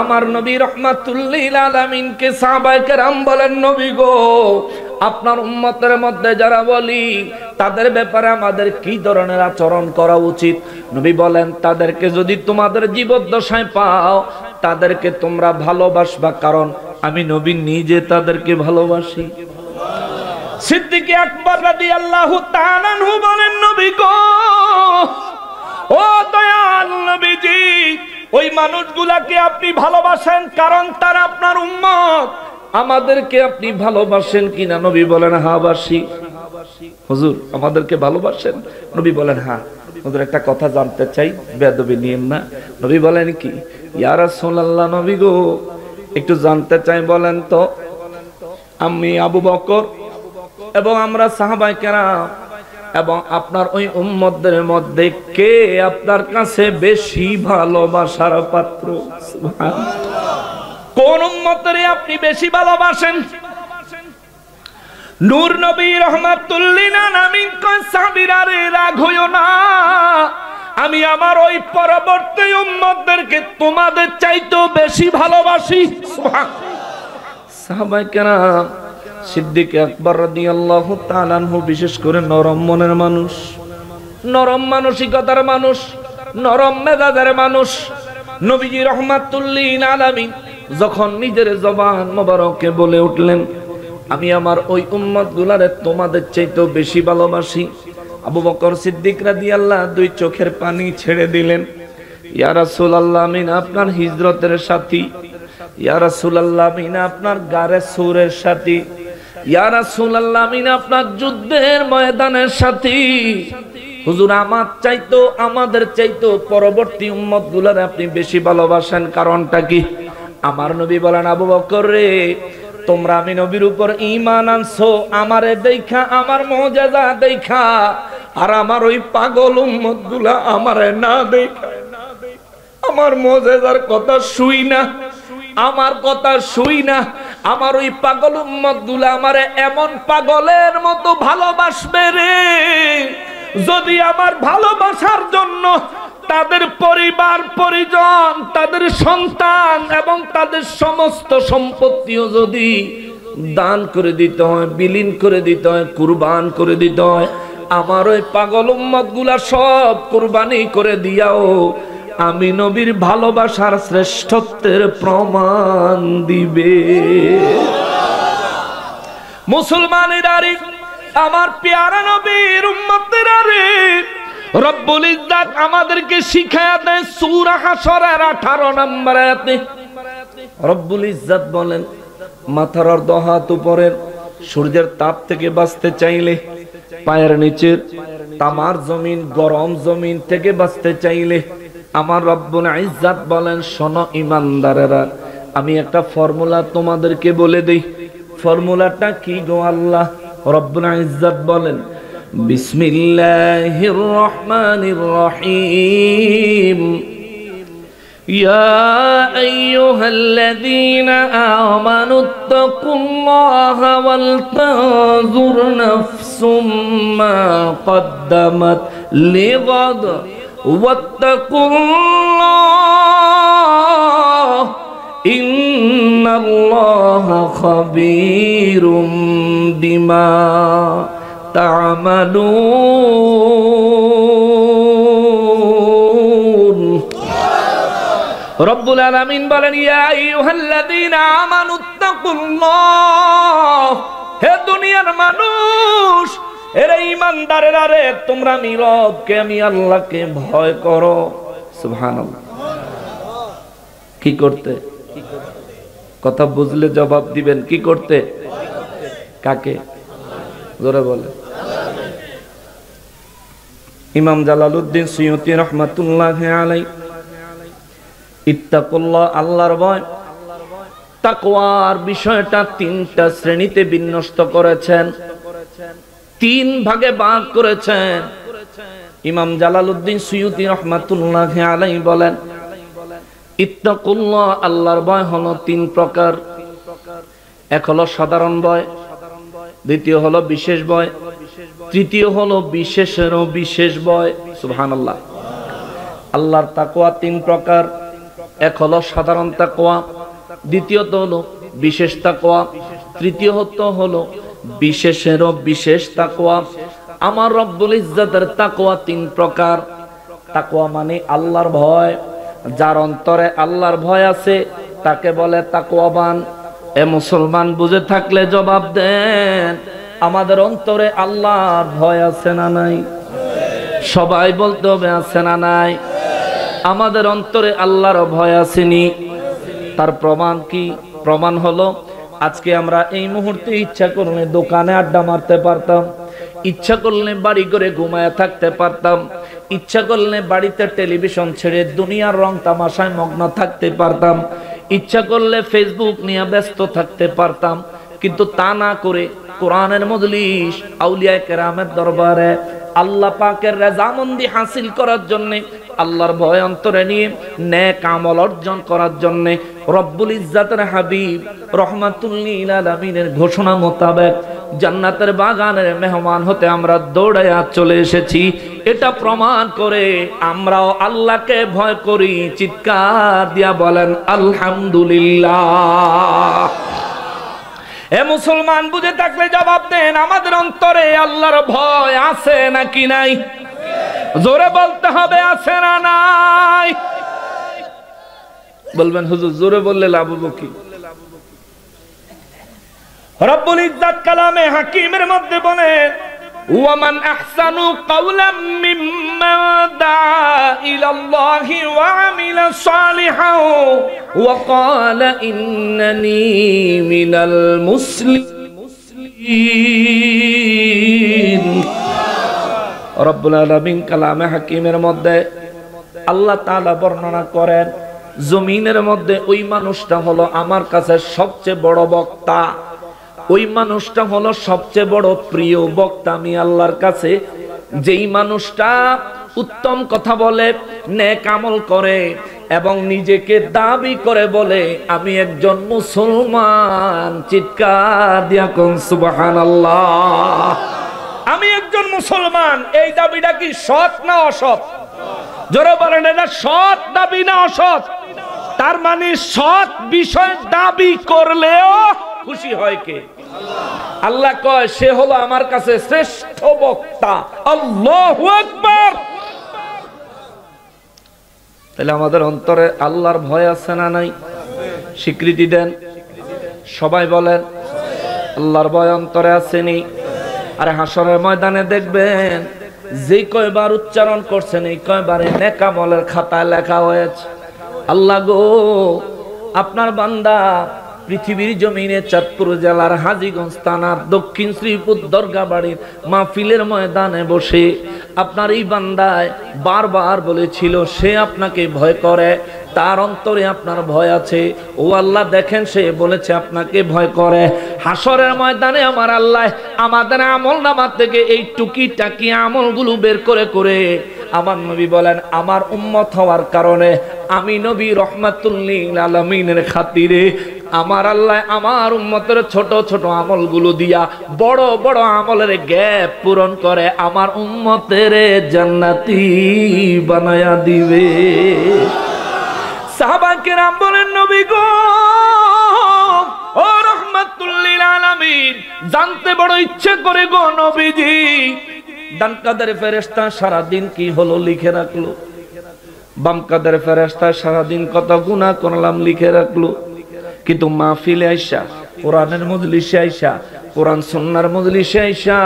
আমার নবী রাহমাতুল লিল আলামিনকে সাহাবায়ে কেরাম বলেন, নবী গো, আপনার উম্মতের মধ্যে যারা বলি তাদের ব্যাপারে আমাদের কি ধরনের আচরণ করা উচিত? নবী বলেন, তাদেরকে যদি তোমাদের জীবদ্দশায় পাও তাদেরকে তোমরা ভালোবাসবা, কারণ আমি নবী নিজে তাদেরকে ভালোবাসি। সিদ্দিক আকবর রাদিয়াল্লাহু তাআলা আনহু বলেন, নবী গো, ও দয়াল নবীজি, ওই মানুষগুলাকে আপনি ভালোবাসেন কারণ তারা আপনার উম্মত, আমাদেরকে আপনি ভালোবাসেন কিনা? নবী বলেন, হ্যাঁ বাসি। হুজুর আমাদেরকে ভালোবাসেন? নবী বলেন, হ্যাঁ। হুজুর একটা কথা জানতে চাই, বেয়াদবি নিয়েন না। নবী বলেন, কি? ইয়া রাসূলুল্লাহ, নবী গো, একটু জানতে চাই, বলেন তো, আমি আবু বকর এবং আমরা সাহাবায়ে কেরাম এবং আপনার ওই উম্মতদের মধ্যে কে আপনার কাছে বেশি ভালোবাসার পাত্র? সুবহানাল্লাহ। কোন উম্মতরে আপনি বেশি ভালোবাসেন? নূর নবী রাহমাতুল লিল আলামিন কয়, সাহাবীরা রে, রাগ হইও না, আমি আমার ওই পরবর্তী উম্মতদেরকে তোমাদের চাইতেও বেশি ভালোবাসি। সুবহানাল্লাহ। সাহাবায়ে কেরাম, সিদ্দিক আকবর রাদিয়াল্লাহু তাআলা আনহু বিশেষ করে নরম মনের মানুষ, নরম মানসিকতার মানুষ, নরম মেজাজের মানুষ। নবীজি রাহমাতুল লিল আলামিন যখন নিজের জবান মোবারকে বলে উঠলেন, আমি আমার ওই উম্মতগুলারে তোমাদের চাইতেও বেশি ভালোবাসি, আবু বকর সিদ্দিক রাদিয়াল্লাহু দুই চোখের পানি ছেড়ে দিলেন। ইয়া রাসূলুল্লাহ, আমি আপনার হিজরতের সাথী। ইয়া রাসূলুল্লাহ, আমি আপনার গারে সুরের সাথী। ইয়া রাসূলুল্লাহ, আমি আপনার যুদ্ধের ময়দানের সাথী। হুজুর, আমার চাইতো, আমাদের চাইতো পরবর্তী উম্মতগুলারে আপনি বেশি ভালোবাসেন, কারণটা কি? আমার নবী বলেন, আবু বকর রে, তোমরা আমি নবীর উপর ঈমান আনছো আমারে দেখা, আমার মুজিজা দেখা, আর আমার ওই পাগল উম্মতগুলা আমারে না দেখা, আমার মুজিজার কথা শুই না, আমার কথা শুই না, আমার ওই পাগল উম্মতগুলা আমারে এমন পাগলের মতো ভালোবাসবে রে, যদি আমার ভালোবাসার জন্য তাদের পরিবার পরিজন, তাদের সন্তান এবং তাদের সমস্ত সম্পত্তিও যদি দান করে দিতে হয়, বিলীন করে দিতে হয়, কুরবান করে দিতে হয়, আমার ওই পাগল উম্মতগুলা সব কুরবানি করে দিয়াও আমি নবীর ভালোবাসার শ্রেষ্ঠত্বের প্রমাণ দিবে। মুসলমানেরা রে, আমার পেয়ারা নবীর উম্মতেরা রে, রব্বুল ইজ্জাত আমাদেরকে শিখায়া দেয় সূরা হাশরের 18 নম্বর আয়াতে। রব্বুল ইজ্জাত বলেন, মাথার অর্ধ হাত উপরের সূর্যের তাপ থেকে বাঁচতে চাইলে, পায়ের নিচের তামার জমিন গরম জমিন থেকে বাঁচতে চাইলে, আমার রব্বুল ইজ্জাত বলেন, শোনো ঈমানদারেরা, আমি একটা ফর্মুলা তোমাদেরকে বলে দেই। ফর্মুলাটা কি গো আল্লাহ? রব্বুল ইজ্জাত বলেন, বিসমিল্লাহির রহমানির রহিম, ইয়া আইয়ুহাল্লাযীনা আমানুত্তাকুল্লাহা ওয়াল তানজুর নাফসুম মা কদ্দামাত লিগাদ ওয়াত্তাকুল্লাহ ইন্নাল্লাহা খাবীরুম বিমা তা'মালুন। রব্বুল আলামিন বলেন, ইয়া আইয়ুহাল্লাযীনা আমানুত্তাকুল্লাহ, হে দুনিয়ার মানুষ, এরা ঈমানদারেরা রে, তোমরা আমি রবকে, আমি আল্লাহকে ভয় করো। সুবহানাল্লাহ। কি করতে? কথা বুঝলে জবাব দিবেন। কি করতে? কাকে? জোরে বলে। ইমাম জালালউদ্দিন সুয়ুতী রহমাতুল্লাহি আলাইহি ইত্তাকুল্লাহ আল্লাহর ভয়। তাকওয়ার বিষয়টা তিনটা শ্রেণীতে বিন্যস্ত করেছেন, তিন ভাগে ভাগ করেছেন। ইমাম জালালউদ্দিন সুয়ুতী রাহমাতুল্লাহি আলাইহি বলেন, ইত্তাকুল্লাহ আল্লাহর ভয় হলো তিন প্রকার। এক হলো সাধারণ ভয়, দ্বিতীয় হলো বিশেষ ভয়, তৃতীয় হলো বিশেষেরও বিশেষ ভয়। সুবহানাল্লাহ। আল্লাহর তাকওয়া তিন প্রকার। এক হলো সাধারণ তাকওয়া, দ্বিতীয়ত হলো বিশেষ তাকওয়া, তৃতীয়ত হলো বিশেষেরও বিশেষ তাকওয়া। আমার রব্বুল ইজ্জতের তাকওয়া তিন প্রকার। তাকওয়া মানে আল্লাহর ভয়। যার অন্তরে আল্লাহর ভয় আছে তাকে বলে তাকওয়াবান। এ মুসলমান বুঝে থাকলে জবাব দেন, আমাদের অন্তরে আল্লাহর ভয় আছে না নাই? সবাই বলতে হবে আছে না নাই? আমাদের অন্তরে আল্লাহর ভয় আসেনি। তার প্রমাণ কি? প্রমাণ হলো আজকে আমরা এই মুহূর্তে ইচ্ছা করলে দোকানে আড্ডা মারতে পারতাম, ইচ্ছা করলে বাড়ি করে ঘুমায় থাকতে পারতাম, ইচ্ছা করলে বাড়িতে টেলিভিশন ছেড়ে দুনিয়ার রং তামাশায় মগ্ন থাকতে পারতাম, ইচ্ছা করলে ফেসবুক নিয়ে ব্যস্ত থাকতে পারতাম। কিন্তু তা না করে কোরআনের মজলিস, আউলিয়া কেরামের দরবারে আল্লাহ পাকের রাজামন্দি হাসিল করার জন্য, আল্লাহর ভয় অন্তরে নিয়ে নেক আমল অর্জন করার জন্য রব্বুল ইজ্জাতের হাবিব রাহমাতুল লিল আলামিনের ঘোষণা মোতাবেক জান্নাতের বাগানের মেহমান হতে আমরা দৌড়াইয়া চলে এসেছি। এটা প্রমাণ করে আমরাও আল্লাহকে ভয় করি। চিৎকার দিয়া বলেন আলহামদুলিল্লাহ। এ মুসলমান বুঝে থাকলে জবাব দেন, আমাদের অন্তরে আল্লাহর ভয় আছে নাকি নাই? জোরে বলতে হবে আছে না নাই? বলবেন হুজুর জোরে বললে লাভ হবে কি? রব্বুল ইজ্জত কালামে হাকিমের মধ্যে বলেন, ওয়ামান আহসানু কাওলাম মিম্মান দাআ ইলাল্লাহি ওয়া আমিলা সালিহান ওয়া ক্বালা ইন্নানি মিনাল মুসলিমিন। রব্বুল আলামিন কালামে হাকিমের মধ্যে আল্লাহ তাআলা বর্ণনা করেন, জমিনের মধ্যে ওই মানুষটা হলো আমার কাছে সবচেয়ে বড় বক্তা, ওই মানুষটা হলো সবচেয়ে বড় প্রিয় বক্তা আমি আল্লাহর কাছে। যেই মানুষটা উত্তম কথা বলে, নেক আমল করে এবং নিজেকে দাবি করে বলে আমি একজন মুসলমান। চিৎকার দিয়া কোন সুবহানাল্লাহ। আমি একজন মুসলমান, এই দাবিটা কি সৎ না অসৎ? জোরে বলেন, এটা সৎ দাবি না অসৎ? তার মানে সৎ বিষয় দাবি করলেও খুশি হয় কে? আল্লাহ কয় সে হলো আমার কাছে শ্রেষ্ঠ বক্তা। আল্লাহু আকবার। তাহলে আমাদের অন্তরে আল্লাহর ভয় আছে না নাই? স্বীকৃতি দেন, সবাই বলেন আল্লাহর ভয় অন্তরে আসেনি? আরে হাসরের ময়দানে দেখবেন যে কয়বার উচ্চারণ করছেন এই কয়বারে নেক আমলের খাতায় লেখা হয়েছে, আল্লাহ গো আপনার বান্দা পৃথিবীর জমিনে চাঁদপুর জেলার হাজীগঞ্জ থানার দক্ষিণ শ্রীপুর দরগা বাড়ির মাহফিলের ময়দানে বসে আপনার এই বান্দায় বারবার বলেছিল সে আপনাকে ভয় করে, তার অন্তরে আপনার ভয় আছে। ও আল্লাহ দেখেন সে বলেছে আপনাকে ভয় করে। হাসরের ময়দানে আমার আল্লাহ আমাদের আমল নামা থেকে এই টুকিটাকি আমলগুলো বের করে করে আমার নবী বলেন আমার উম্মত হওয়ার কারণে আমি নবী রহমাতুল লিল আলামিনের খাতিরে আমার আল্লাহ আমার উম্মতের ছোট ছোট আমলগুলো দিয়া বড় বড় আমলের গ্যাপ পূরণ করে আমার উম্মতের জান্নাতি বানায়া দিবে। সাহাবায়ে কেরাম বলেন নবী গো ও রহমাতুল লিল আলামিন, জানতে বড় ইচ্ছে করে গো নবীজি, ডান কাদের ফেরেশতা সারা দিন কি হলো লিখে রাখলো, বাম কাদের ফেরেশতা সারা দিন কত গুনাহ করলাম লিখে রাখলো। কিন্তু মাহফিলে আইসা, কোরআনের মজলিসে আইসা, কোরআন সুন্নাহর মজলিসে আইসা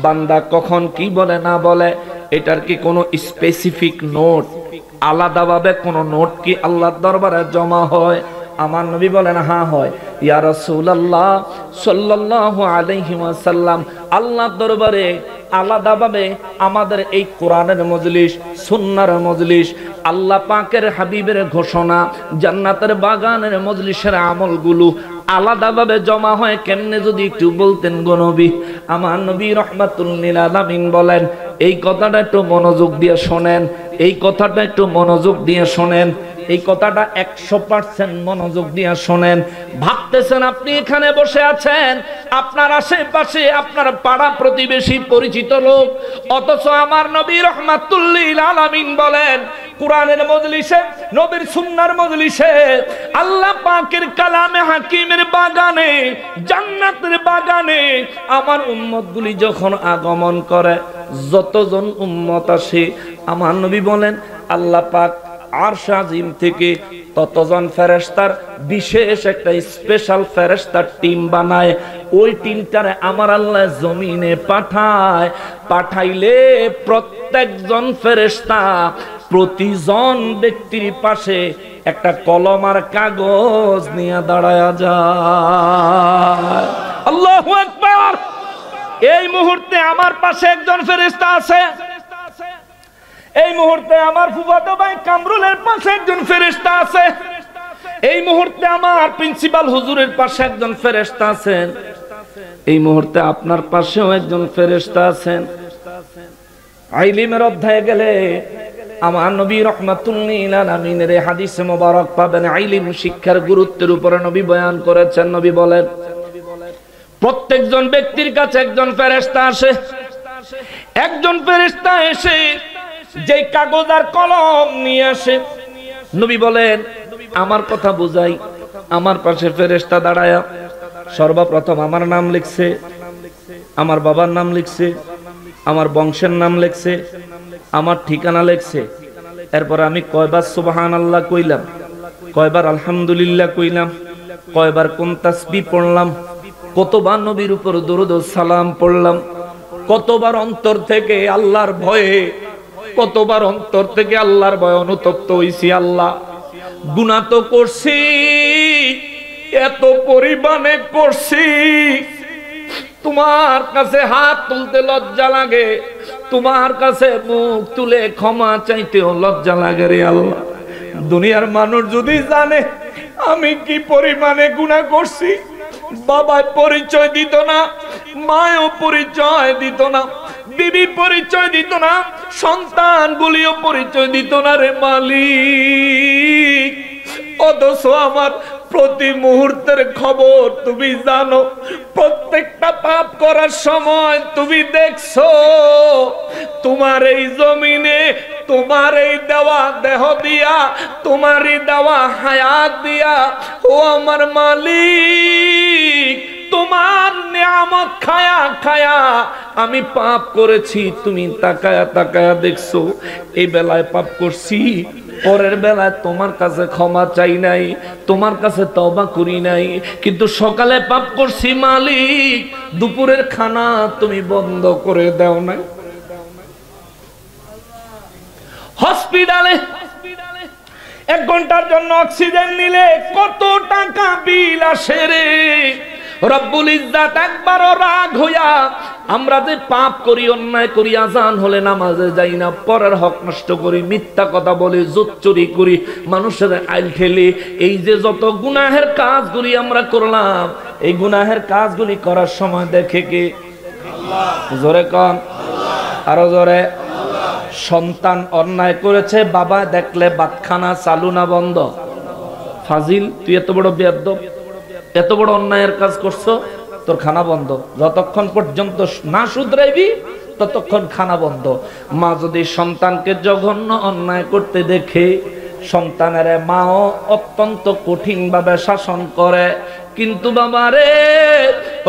বান্দা কখন কি বলে না বলে এটার কি কোনো স্পেসিফিক নোট, আলাদাভাবে কোনো নোট কি আল্লাহর দরবারে জমা হয়? আমার নবী বলেন হ্যাঁ হয়। ইয়া রাসূলুল্লাহ সাল্লাল্লাহু আলাইহি ওয়াসাল্লাম আল্লাহর দরবারে আলাদাভাবে আমাদের এই কোরআনের মজলিস, সুন্নাহর মজলিস, আল্লাহ পাকের হাবিবের ঘোষণা, জান্নাতের বাগানের মজলিসের আমলগুলো আলাদাভাবে জমা হয় কেমনে যদি একটু বলতেন গো নবী। আমার নবী রাহমাতুল লিল আলামিন বলেন, এই কথাটা একটু মনোযোগ দিয়ে শোনেন, এই কথাটা একটু মনোযোগ দিয়ে শোনেন, এই কথাটা 100% মনোযোগ দিয়ে শোনেন। ভাবতেছেন আপনি এখানে বসে আছেন, আপনার আশেপাশে আপনার পাড়া প্রতিবেশী পরিচিত লোক, অথচ আমার নবী রাহমাতুল লিল আলামিন বলেন, কোরআনের মজলিসে, নবীর সুন্নাহর মজলিসে, আল্লাহ পাকের কালামে হাকিমের বাগানে, জান্নাতের বাগানে আমার উম্মতগুলি যখন আগমন করে, যতজন উম্মত আসে, আমার নবী বলেন আল্লাহ পাক আরশ আজিম থেকে ততজন ফেরেশতার বিশেষ একটা স্পেশাল ফেরেশতার টিম বানায়। ওই টিমটারে আমার আল্লাহ জমিনে পাঠায়। পাঠাইলে প্রত্যেকজন ফেরেশতা প্রতিজন ব্যক্তির পাশে একটা কলম আর কাগজ নিয়ে দাঁড়ায়া যায়। আল্লাহু আকবার। এই মুহূর্তে আমার পাশে একজন ফেরেশতা আছে, এই মুহূর্তে আমার ফুফাতো ভাই কামরুলের পাশে একজন ফেরেশতা আছে, এই মুহূর্তে আমার প্রিন্সিপাল হুজুরের পাশে একজন ফেরেশতা আছেন, এই মুহূর্তে আপনার পাশেও একজন ফেরেশতা আছেন। ইলমের অধ্যায়ে গেলে আমার নবী রাহমাতুল লিল আলামিনের হাদিসে মোবারক পাবেন, ইলম শিক্ষার গুরুত্বের উপরে নবী বয়ান করেছেন। নবী বলেন, প্রত্যেকজন ব্যক্তির কাছে একজন ফেরেশতা আসে। একজন ফেরেশতা এসে যে কাগজ আর কলম নিয়ে আসে, নবী বলেন আমার কথা বুঝাই। আমার পাশে ফেরেশতা দাঁড়ায়া সর্বপ্রথম আমার নাম লিখছে, আমার বাবার নাম লিখছে, আমার বংশের নাম লিখছে, আমার ঠিকানা লিখছে। এরপর আমি কয়বার সুবহানাল্লাহ কইলাম, কয়বার আলহামদুলিল্লাহ কইলাম, কয়বার কোন তাসবিহ পড়লাম, কতবার নবীর উপর দরুদ ও সালাম পড়লাম, কতবার অন্তর থেকে আল্লাহর ভয়ে, কতবার অন্তর থেকে আল্লাহর ভয়ে অনুতপ্ত হইছি। আল্লাহ গুনাহ তো করছি, এত পরিমাণে করছি, তোমার কাছে হাত তুলতে লজ্জা লাগে, তোমার কাছে মুখ তুলে ক্ষমা চাইতেও লজ্জা লাগে রে আল্লাহ। দুনিয়ার মানুষ যদি জানে আমি কি পরিমাণে গুনাহ করছি, বাবা পরিচয় দিত না, মাও পরিচয় দিত না, বিবি পরিচয় দিত না, সন্তানগুলিও পরিচয় দিত না রে মালিক। অথচ আমার প্রতি মুহূর্তের খবর তুমি জানো, প্রত্যেকটা পাপ করার সময় তুমি দেখছো। তোমার এই জমিনে তোমার এই দেওয়া দেহ দিয়া, তোমারই দেওয়া হায়াত দিয়া, ও আমার মালিক, তোমার নিয়ামত খায়া খায়া আমি পাপ করেছি, তুমি তাকায়া তাকায়া দেখছো। এই বেলায় পাপ করছি, পরের বেলায় তোমার কাছে ক্ষমা চাই নাই, তোমার কাছে তওবা করি নাই, কিন্তু সকালে পাপ করছি মালিক, দুপুরের খানা তুমি বন্ধ করে দাও নাই। হসপিটালে 1 ঘন্টার জন্য অক্সিজেন নিলে কত টাকা বিল আসে রে। রব্বুল ইজ্জাত একবারও রাগ হইয়া, আমরা যে পাপ করি, অন্যায় করি, আজান হলে নামাজে যাই না, পরের হক নষ্ট করি, মিথ্যা কথা বলি, জোর চুরি করি, মানুষের আইল ঠেলি, এই যে যত গুনাহের কাজগুলি আমরা করলাম, এই গুনাহের কাজগুলি করার সময় দেখে কে? আল্লাহ। জোরে কন, আরো জোরে। সন্তান অন্যায় করেছে, বাবা দেখলে বাতখানা চালু না বন্ধ? ফাজিল, তুই এত বড় বেয়াদব, এত বড় অন্যায়ের কাজ করছো, তোর খানা বন্ধ। যতক্ষণ পর্যন্ত না শুধরাইবি ততক্ষণ খানা বন্ধ। মা যদি সন্তানকে জঘন্য অন্যায় করতে দেখে, সন্তানের মাও অত্যন্ত কঠিন ভাবে শাসন করে, কিন্তু বাবারে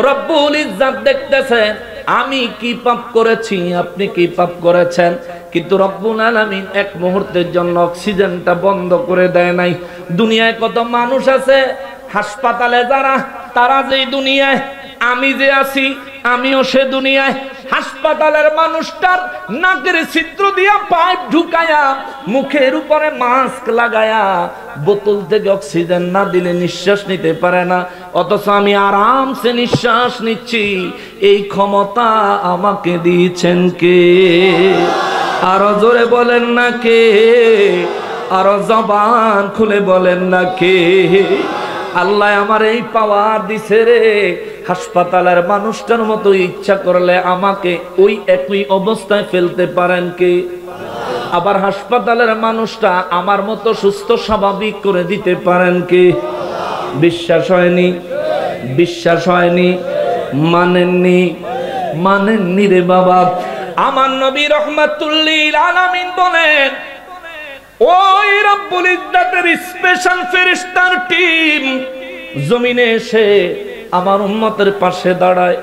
রব্বুল ইজ্জাত দেখতেছেন আমি কি পাপ করেছি, আপনি কি পাপ করেছেন, কিন্তু রব্বুল আলামিন 1 মুহূর্তের জন্য অক্সিজেনটা বন্ধ করে দেয় নাই। দুনিয়ায় কত মানুষ আছে, হাসপাতালে যারা, তারা যে দুনিয়ায়, আমি যে আছি আমিও সে দুনিয়ায়। হাসপাতালের মানুষটার নাকের ছিদ্র দিয়া পাইপ ঢুকায়া, মুখের উপরে মাস্ক লাগায়া, বোতল থেকে অক্সিজেন না দিলে নিঃশ্বাস নিতে পারে না, অথচ আমি আরামসে নিঃশ্বাস নিচ্ছি। এই ক্ষমতা আমাকে দিয়েছেন কে? আরো জোরে বলেন না কে? আর জবান খুলে বলেন না কে? আল্লাহ আমার এই পাওয়ার দিছে রে, হাসপাতালের মানুষটার মতো ইচ্ছা করলে আমাকে ওই একই অবস্থায় ফেলতে পারেন কে? আবার হাসপাতালের মানুষটা আমার মতো সুস্থ স্বাভাবিক করে দিতে পারেন কে? বিশ্বাস হয়নি? বিশ্বাস হয়নি? মানেননি? মানেননি রে বাবা। আমার নবী রাহমাতুল লিল আলামিন বলেন, ওই রব্বুল ইজ্জতের স্পেশাল ফেরেশতার টিম জমিনে এসে আমার উম্মতের পাশে দাঁড়ায়।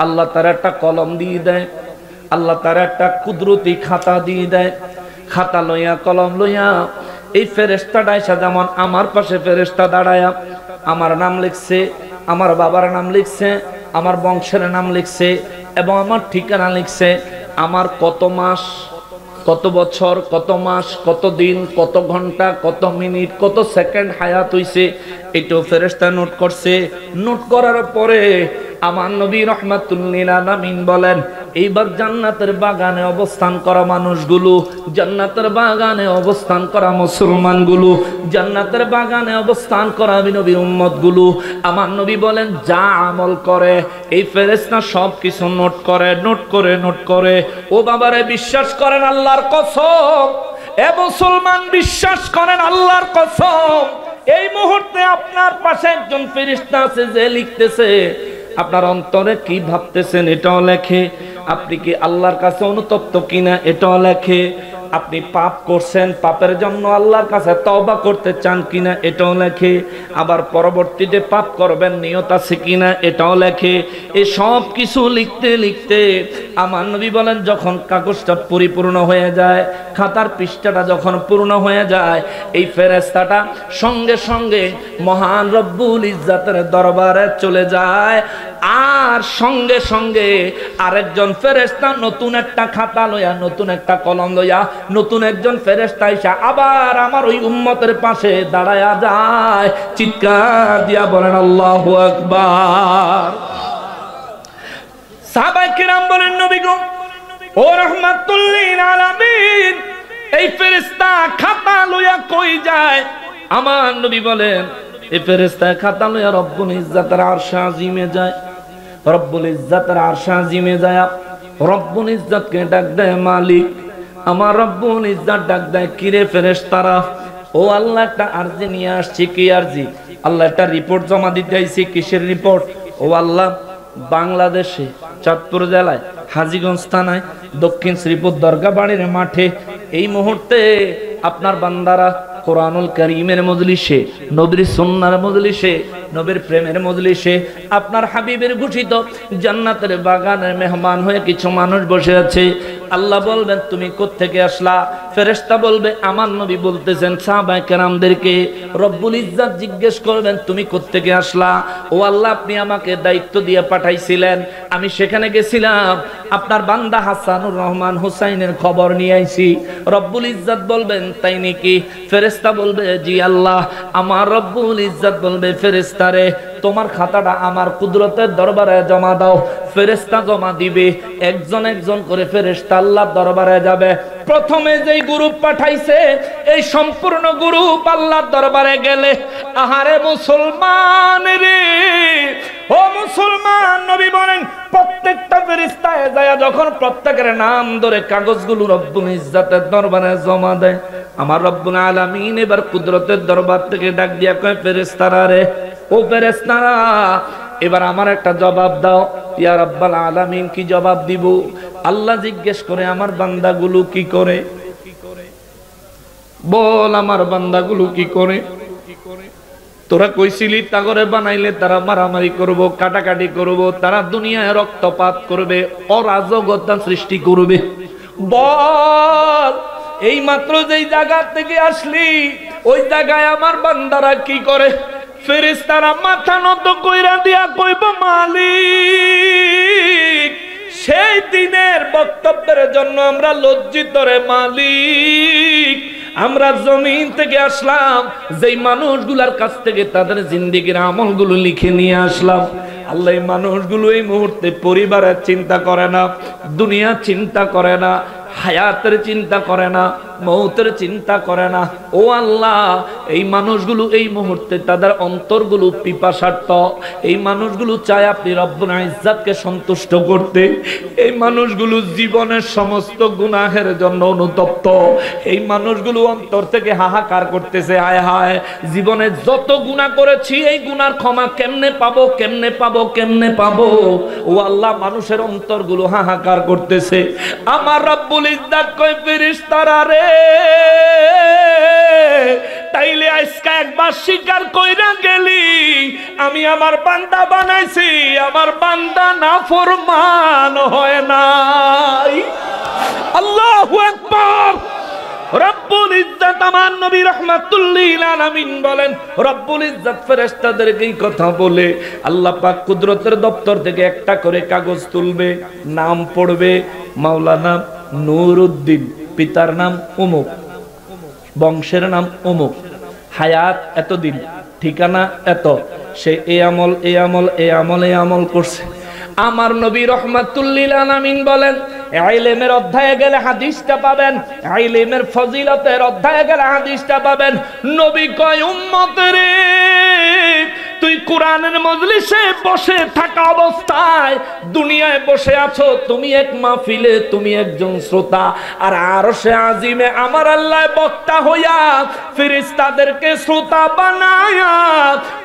আল্লাহ তার একটা কলম দিয়ে দেয়, আল্লাহ তার একটা কুদরতি খাতা দিয়ে দেয়। খাতা লইয়া কলম লইয়া এই ফেরেশতাটা এসে যেমন আমার পাশে ফেরেশতা দাঁড়ায়া আমার নাম লিখছে, আমার বাবার নাম লিখছে, আমার বংশের নাম লিখছে এবং আমার ঠিকানা লিখছে, আমার কত মাস, কত বছর, কত মাস, কত দিন, কত ঘন্টা, কত মিনিট, কত সেকেন্ড হায়াত হইছে, এটাও ফেরেশতা নোট করছে। নোট করার পরে আমার নবী রাহমাতুল লিল আলামিন বলেন, এইবার জান্নাতের বাগানে অবস্থান করা মানুষগুলো, জান্নাতের বাগানে অবস্থান করা মুসলমানগুলো, জান্নাতের বাগানে অবস্থান করা নবীর উম্মতগুলো, আমার নবী বলেন যা আমল করে এই ফেরেশতা সব কিছু নোট করে, নোট করে, নোট করে। ও বাবারে, বিশ্বাস করেন আল্লাহর কসম, এ মুসলমান বিশ্বাস করেন আল্লাহর কসম, এই মুহূর্তে আপনার পাশে একজন ফেরেশতা আছে যে লিখতেছে। আপনার অন্তরে কি ভাবতেছেন এটাও লেখে, আপনি কি আল্লাহর কাছে অনুতপ্ত কিনা এটাও লেখে, আপনি পাপ করছেন, পাপের জন্য আল্লাহর কাছে তওবা করতে চান কিনা এটাও লেখে, আবার পরবর্তীতে পাপ করবেন নিয়ত আছে কিনা এটাও লেখে। এই সব কিছু লিখতে লিখতে আমার নবী বলেন যখন কাগজটা পরিপূর্ণ হয়ে যায়, খাতার পৃষ্ঠাটা যখন পূর্ণ হয়ে যায়, এই ফেরেশতাটা সঙ্গে সঙ্গে মহান রব্বুল ইজ্জতের দরবারে চলে যায়। আর সঙ্গে সঙ্গে আরেকজন ফেরেশতা নতুন একটা খাতা লইয়া, নতুন একটা কলম লইয়া, নতুন একজন ফেরেশতা এসে আবার আমার ওই উম্মতের পাশে দাঁড়ায়া যায়। চিৎকার দিয়া বলেন আল্লাহু আকবার। সাহাবায়ে কিরাম বলেন, নবী গো, ও রাহমাতুল লিল আলামিন, এই ফেরেশতা খাতা লইয়া কই যায়? আমার নবী বলেন, এই ফেরেশতা খাতা লইয়া রব্বুল ইজ্জতের আরশ আজিমে যায়। রব্বুল ইজ্জতের আরশ আজিমে যায়, রব্বুল ইজ্জতকে ডাক দেয় মালিক। আমার রব্বুল ইজ্জত ডাক দেয়, কিরে ফেরেশতারা, ও আল্লাহ একটা আরজি নিয়ে আসছি। কি আরজি? আল্লাহ একটা রিপোর্ট জমা দিতে আইছি। কিসের রিপোর্ট? ও আল্লাহ, বাংলাদেশে চাঁদপুর জেলায় হাজীগঞ্জ থানায় দক্ষিণ শ্রীপুর দরগা বাড়ির মাঠে এই মুহূর্তে আপনার বান্দারা কোরআনুল কারীমের মজলিসে, নবীর সুন্নাহর মজলিসে, নবীর প্রেমের মজলিসে, আপনার হাবিবের ঘোষিত জান্নাতের বাগানের মেহমান হয়ে কিছু মানুষ বসে আছে। আল্লাহ বলবেন, তুমি কোত্থেকে আসলা? ফেরেশতা বলবে, আমার নবী বলতেছেন সাহাবায়ে কেরামদেরকে। রব্বুল ইজ্জত জিজ্ঞেস করবেন, তুমি কোত্থেকে আসলা? ও আল্লাহ, আপনি আমাকে দায়িত্ব দিয়ে পাঠাইছিলেন, আমি সেখানে গেছিলাম, আপনার বান্দা হাসানুর রহমান হুসাইনের খবর নিয়ে আইছি। রব্বুল ইজ্জত বলবেন, তাই নাকি? ফেরেশতা বলবে, জি আল্লাহ। আমার রব্বুল ইজ্জত বলবে, ফেরেশতারে তোমার খাতাটা আমার কুদরতের দরবারে জমা দাও। ফেরেশতা জমা দিবে, একজন একজন করে ফেরেশতা আল্লাহর দরবারে যাবে। প্রথমে যেই গ্রুপ পাঠাইছে, এই সম্পূর্ণ গ্রুপ আল্লাহর দরবারে গেলে, আহারে মুসলমান রে, ও মুসলমান, নবী বলেন প্রত্যেকটা ফেরেশতায় যায় যখন প্রত্যেকের নাম ধরে কাগজগুলো রব্বুল ইজ্জতের দরবারে জমা দেয়, আমার রব্বুল আলামিন এবার কুদরতের দরবার থেকে ডাক দিয়া কয়, ফেরেশতারা রে, ও ফেরেশতারা, এবার আমার একটা জবাব দাও। ইয়া রাব্বাল আলামিন, কি জবাব দিব? আল্লাহ জিজ্ঞেস করে, আমার বান্দাগুলো কি করে? বল, আমার বান্দাগুলো কি করে? তোরা কইছিলি তাগরে বানাইলে তারা মারামারি করব, কাটাকাটি করব, তারা দুনিয়ায় রক্তপাত করবে, অরাজকতা সৃষ্টি করবে। বল, এই মাত্র যেই জায়গা থেকে আসলি ওই জায়গায় আমার বান্দারা কি করে? ফেরেশতারা মাথা নত কইরা দিয়া কইব, মালিক, সেই দিনের বক্তব্যের জন্য আমরা লজ্জিত রে মালিক। আমরা জমিন থেকে আসলাম, যেই মানুষগুলার কাছ থেকে তাদের জিন্দেগির আমলগুলো লিখে নিয়ে আসলাম। আল্লাহ, এই মানুষগুলো এই মুহূর্তে পরিবারের চিন্তা করে না, দুনিয়া চিন্তা করে না, হায়াতের চিন্তা করে না, মৌতের চিন্তা করে না। ও আল্লাহ, এই মানুষগুলো এই মুহূর্তে তাদের অন্তরগুলো পিপাসার্ত, এই মানুষগুলো চায় আপনি রব্বুল ইজ্জাতকে সন্তুষ্ট করতে। এই মানুষগুলো জীবনের সমস্ত গুনাহের জন্য অনুতপ্ত। এই মানুষগুলো অন্তর থেকে হাহাকার করতেছে, হায় হায় জীবনে যত গুনাহ করেছি এই গুনার ক্ষমা কেমনে পাবো, কেমনে পাবো, কেমনে পাবো। ও আল্লাহ, মানুষের অন্তরগুলো হাহাকার করতেছে। আমার রব্বুল ইজ্জাত কয়, ফেরেশতারা রে, তাইলে আজকে একবার স্বীকার কইরা গেলি আমি আমার বান্দা বানাইছি, আমার বান্দা নাফরমান হয় নাই। আল্লাহু আকবার। রব্বুল ইজ্জত আমার নবী রাহমাতুল লিল আলামিন বলেন, রব্বুল ইজ্জত ফেরেশতাদেরকে এই কথা বলে আল্লাহ পাক কুদরতের দপ্তর থেকে একটা করে কাগজ তুলবে, নাম পড়বে মাওলানা নুরউদ্দিন, পিতার নাম অমুক, বংশের নাম অমুক, হায়াত এতদিন, ঠিকানা এত, সে এই আমল এই আমল এই আমল এই আমল করছে। আমার নবী রাহমাতুল লিল আলামিন বলেন, ইলমের অধ্যায়ে গেলে হাদিসটা পাবেন, ইলমের ফজিলতের অধ্যায়ে গেলে হাদিসটা পাবেন। নবী কয়, উম্মত রে, তুই কোরআনের মজলিসে বসে থাকা অবস্থায় দুনিয়ায় বসে আছো, তুমি এক মাহফিলে তুমি একজন শ্রোতা, আর আরশে আজিমে আমার আল্লাহ বক্তা হইয়া ফেরেশতাদেরকে শ্রোতা বানায়া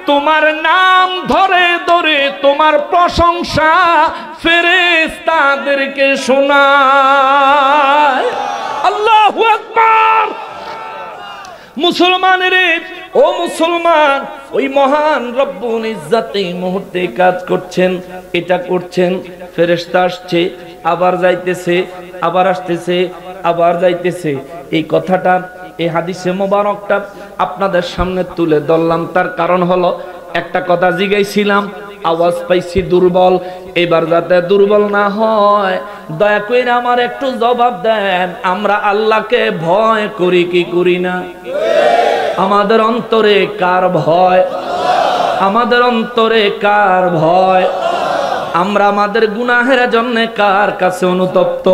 তোমার নাম ধরে ধরে তোমার প্রশংসা ফেরেশতাদেরকে শোনায়। আল্লাহু আকবার। মুসলমানের, ও মুসলমান, ওই মহান রব্বুল ইজ্জত এই মুহূর্তে কাজ করছেন, এটা করছেন, ফেরেশতা আসছে, আবার যাইতেছে, আবার আসতেছে, আবার যাইতেছে। এই কথাটা, এই হাদিসে মোবারকটা আপনাদের সামনে তুলে ধরলাম। তার কারণ হলো, একটা কথা জিজ্ঞাসিলাম, আওয়াজ পাইছি দুর্বল, এবার যাতে দুর্বল না হয় দয়া করে আমার একটু জবাব দেন। আমরা আল্লাহকে ভয় করি কি করি না? আমাদের অন্তরে কার ভয়? আমাদের অন্তরে কার ভয়? আমরা আমাদের গুনাহের জন্য কার কাছে অনুতপ্ত?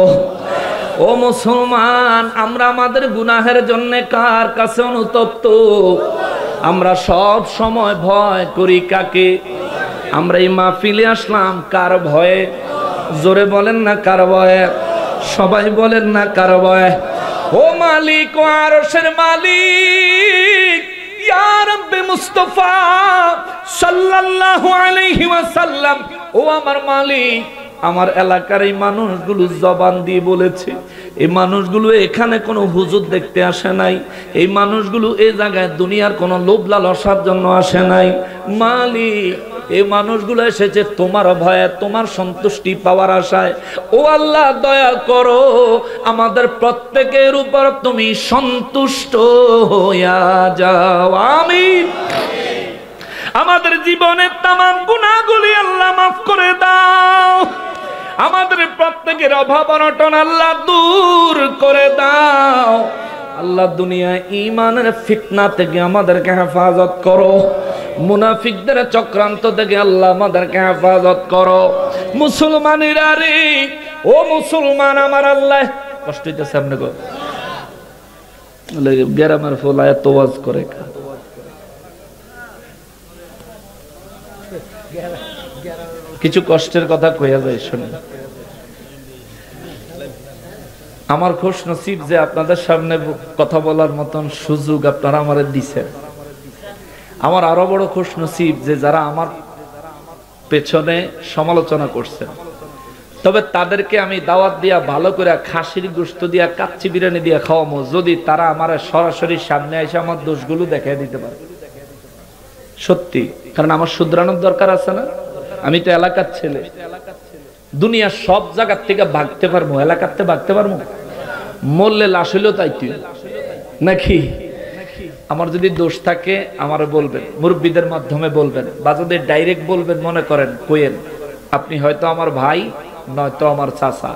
ও মুসলমান, আমরা আমাদের গুনাহের জন্য কার কাছে অনুতপ্ত? আমরা সব সময় ভয় করি কাকে? আমরা এই মাহফিলে আসলাম কার ভয়ে? জোরে বলেন না কার ভয়ে? সবাই বলেন না কার ভয়ে? ও মালিক, ও আরশের মালিক, ইয়া রাব্বে মুস্তাফা সাল্লাল্লাহু আলাইহি ওয়াসাল্লাম, ও আমার মালিক, আমার এলাকার এই মানুষগুলো জবান দিয়ে বলেছে, এই মানুষগুলো এখানে কোনো হুজুর দেখতে আসে নাই, এই মানুষগুলো এই জায়গায় দুনিয়ার কোনো লোভ লালসার জন্য আসে নাই। মালিক, এই মানুষগুলো এসেছে তোমার ভয়ে, তোমার সন্তুষ্টি পাওয়ার আশায়। ও আল্লাহ, দয়া করো, আমাদের প্রত্যেকের উপর তুমি সন্তুষ্ট হইয়া যাও। আমিন। আমাদের জীবনের তামাম গুনাহগুলি আল্লাহ মাফ করে দাও। আমাদের প্রত্যেকের অভাব অনটন আল্লাহ দূর করে দাও। আল্লাহ, দুনিয়ায় ঈমানের ফিতনা থেকে আমাদেরকে হেফাজত করো, মুনাফিকদের চক্রান্ত থেকে আল্লাহ আমাদেরকে হেফাজত করো। মুসলমানেরা রে, ও মুসলমান, আমার আল্লাহ, কষ্ট হইতেছে আপনাকে, গ্রামের ফোলা এত ওয়াজ করে, কিছু কষ্টের কথা কইয়া যায়, শুনে। আমার খুশ নসিব যে আপনাদের সামনে কথা বলার মতন সুযোগ আপনারা আমারে দিছেন। আমার আরো বড় খুশ নসিব যে যারা আমার পেছনে সমালোচনা করছেন, তবে তাদেরকে আমি দাওয়াত দিয়া ভালো করে খাসির গোশত দিয়া কাচ্চি বিরিয়ানি দিয়া খাওয়াবো, যদি তারা আমার সরাসরি সামনে এসে আমার দোষগুলো দেখাই দিতে পারে। সত্যি, কারণ আমার শুধরানোর দরকার আছে না? আমি তো এলাকার ছেলে, দুনিয়ার সব জায়গার থেকে ভাগতে পারবো, এলাকাতে ভাগতে পারবো, মরলে লাশ হইলেও তাই তুই নাকি? আমার যদি দোষ থাকে আমার বলবেন, মুরব্বীদের মাধ্যমে বলবেন, বা যদি ডাইরেক্ট বলবেন, মনে করেন কইেন আপনি হয়তো আমার ভাই, নয়তো আমার চাচা,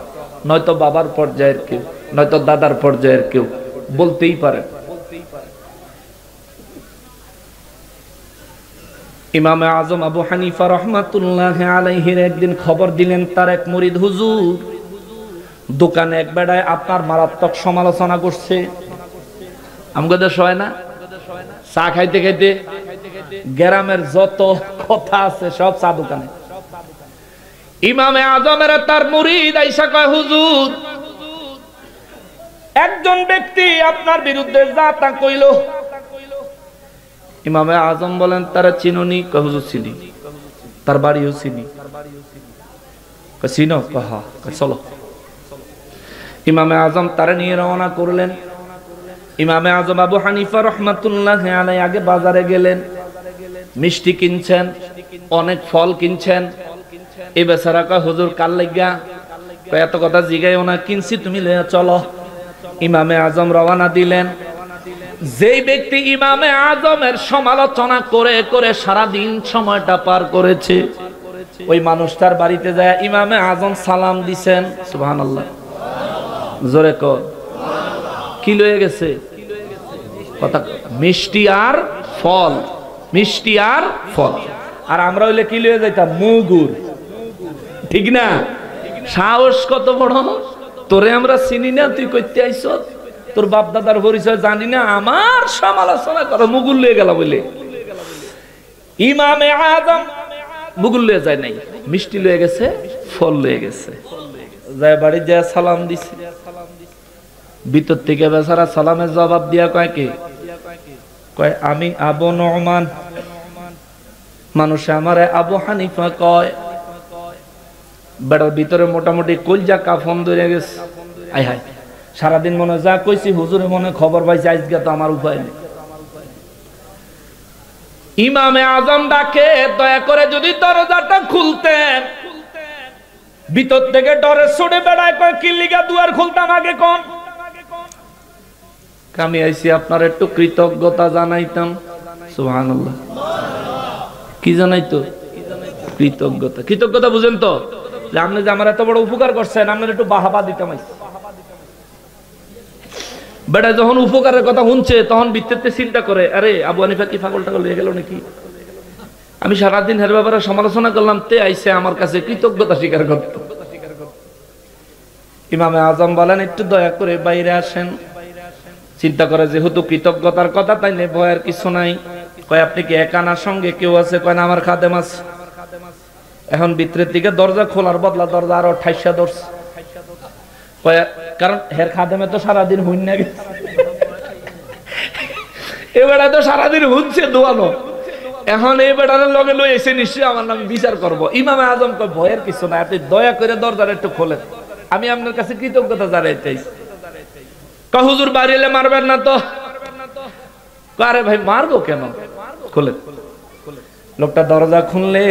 নয়তো বাবার পর্যায়ের কেউ, নয়তো দাদার পর্যায়ের কেউ, বলতেই পারেন। ইমাম আজম আবু হানিফা রহমাতুল্লাহ আলাইহির একদিন খবর দিলেন তার এক মুরিদ হুজুর দোকানে এক বেড়ায় আপনার মারাত্মক সমালোচনা করছে। আমগো দেশ হয় না, চা খাইতে খাইতে গ্রামের যত কথা আছে সব চা দোকানে। ইমামে আজমের তার মুরিদ আইসা কয়, হুজুর একজন ব্যক্তি আপনার বিরুদ্ধে যা তা কইল। ইমামে আজম বলেন, তারা চিনুনি? কয় হুজুর চিনি। তার বাড়িও চিনি। কয় চিনো? কয় হ্যাঁ। কয় চলো। ইমামে আজম তারা নিয়ে রওনা করলেন। ইমামে আজম আবু হানিফা রহমাতুল্লাহ আলাইহি আগে বাজারে গেলেন, মিষ্টি কিনছেন, অনেক ফল কিনছেন। এই বেচারা কয়, হুজুর কাল লাগিয়া? কয় এত কথা জিগাইও না, কিনছি তুমি লইয়া চলো। ইমামে আজম রওনা দিলেন। যেই ব্যক্তি ইমামে আজমের সমালোচনা করে করে সারা দিন সময়টা পার করেছে, ওই মানুষটার বাড়িতে যায় ইমামে আজম সালাম দিছেন। সুবহানাল্লাহ, জোরে কর। কি লয়ে গেছে? কথা, মিষ্টি আর ফল, মিষ্টি আর ফল। আর আমরা হইলে কি লয়ে যাইতাম? মুগুর, ঠিক না? সাহস কত বড়! তোরে আমরা চিনি না, তুই কইতে আইছ? তোর বাপ দাদার পরিচয় জানি না, আমার সমালোচনা করো? মুগুর লয়ে গেল বলে। ইমামে আজম মুগুর লয়ে যায় নাই, মিষ্টি লয়ে গেছে, ফল লয়ে গেছে। যায় বাড়ি যায় সালাম দিছে। ভিতর থেকে বেচারা সালামের জবাব দিয়া কয়, কে? কয় আমি আবু নোমান। মানুষে আমারে আবু হানিফা কয়। বেড়ার ভিতরে মোটামুটি কলজা কাফন ধরে গেছে। আয় হায়, সারাদিন মনে যা কইছি হুজুরে মনে খবর পাইছে, আজকে তো আমার উপায় নেই। ইমামে আজম ডাকে, দয়া করে যদি দরজাটা খুলতেন। ভিতর থেকে ডরে ছুটে বেড়ায়, কয় কি লিগা দুয়ার খুলতাম আগে কোন? আমি আইছি আপনার একটু কৃতজ্ঞতা জানাইতাম। সুবহানাল্লাহ, কি জানাইতো? কৃতজ্ঞতা। কৃতজ্ঞতা বুঝেন তো? যে আপনি যে আমার এত বড় উপকার করছেন, আপনার একটু বাহাবা দিতাম। বেটা যখন উপকারের কথা শুনছে তখন ভিতরতে চিন্তা করে, আরে আবু হানিফা কি পাগল টাগল হয়ে গেল নাকি? আমি সারাদিন হের ব্যাপারে সমালোচনা করলাম, তে আইসে আমার কাছে কৃতজ্ঞতা স্বীকার করত। ইমামে আজম বলেন, একটু দয়া করে বাইরে আসেন। চিন্তা করে যেহেতু কৃতজ্ঞতার কথা, তাইলে ভয়ের কিছু নাই। কয় আপনি কি একা না সঙ্গে কেউ আছে? কয় না, আমার খাদেম আছে। এখন ভিতরের দিকে দরজা খোলার বদলা দরজা আরো ঠাইসা ধরছে। কয় কারণ হের খাদেমে তো সারাদিন হুইন না গেছে, এ বেড়া তো সারাদিন হুনছে দোয়ানো। এখন এই বেটার লগে লই এসে নিশ্চয়ই আমার নামে বিচার করবো। ইমামে আজম কয় ভয়ের কিছু না, আপনি দয়া করে দরজাটা একটু খোলেন, আমি আপনার কাছে কৃতজ্ঞতা জানাইতে চাইছি। কয় হুজুর বাড়ি এলে মারবেন না তো? আরে ভাই মারবো কেন, খোলেন। লোকটা দরজা খুললে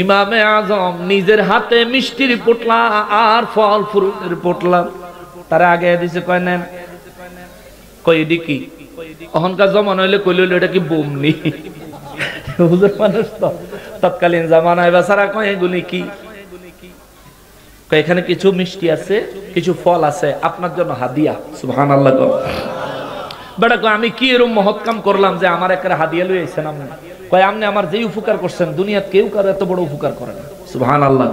ইমামে আজম নিজের হাতে মিষ্টির পোটলা আর ফল ফ্রুটের পোটলা তারা আগে দিছে। কয় নেন। কই এডি কি? অহংকার জমানা হইলে কইলে এটা কি বোমনি? হুজুর মানুষ তো, তৎকালীন জামানায় বেচারা কয় এগুলি কি? এখানে কিছু মিষ্টি আছে, কিছু ফল আছে, আপনার জন্য হাদিয়া। সুবহানাল্লাহ। বেটা কয় আমি কি এরকম মহৎ কাম করলাম যে আমার একটা হাদিয়া লই আইছেন আপনি? কয় আপনি আমার যেই উপকার করছেন দুনিয়াত কেউ কারো এত বড় উপকার করে না। সুবহানাল্লাহ।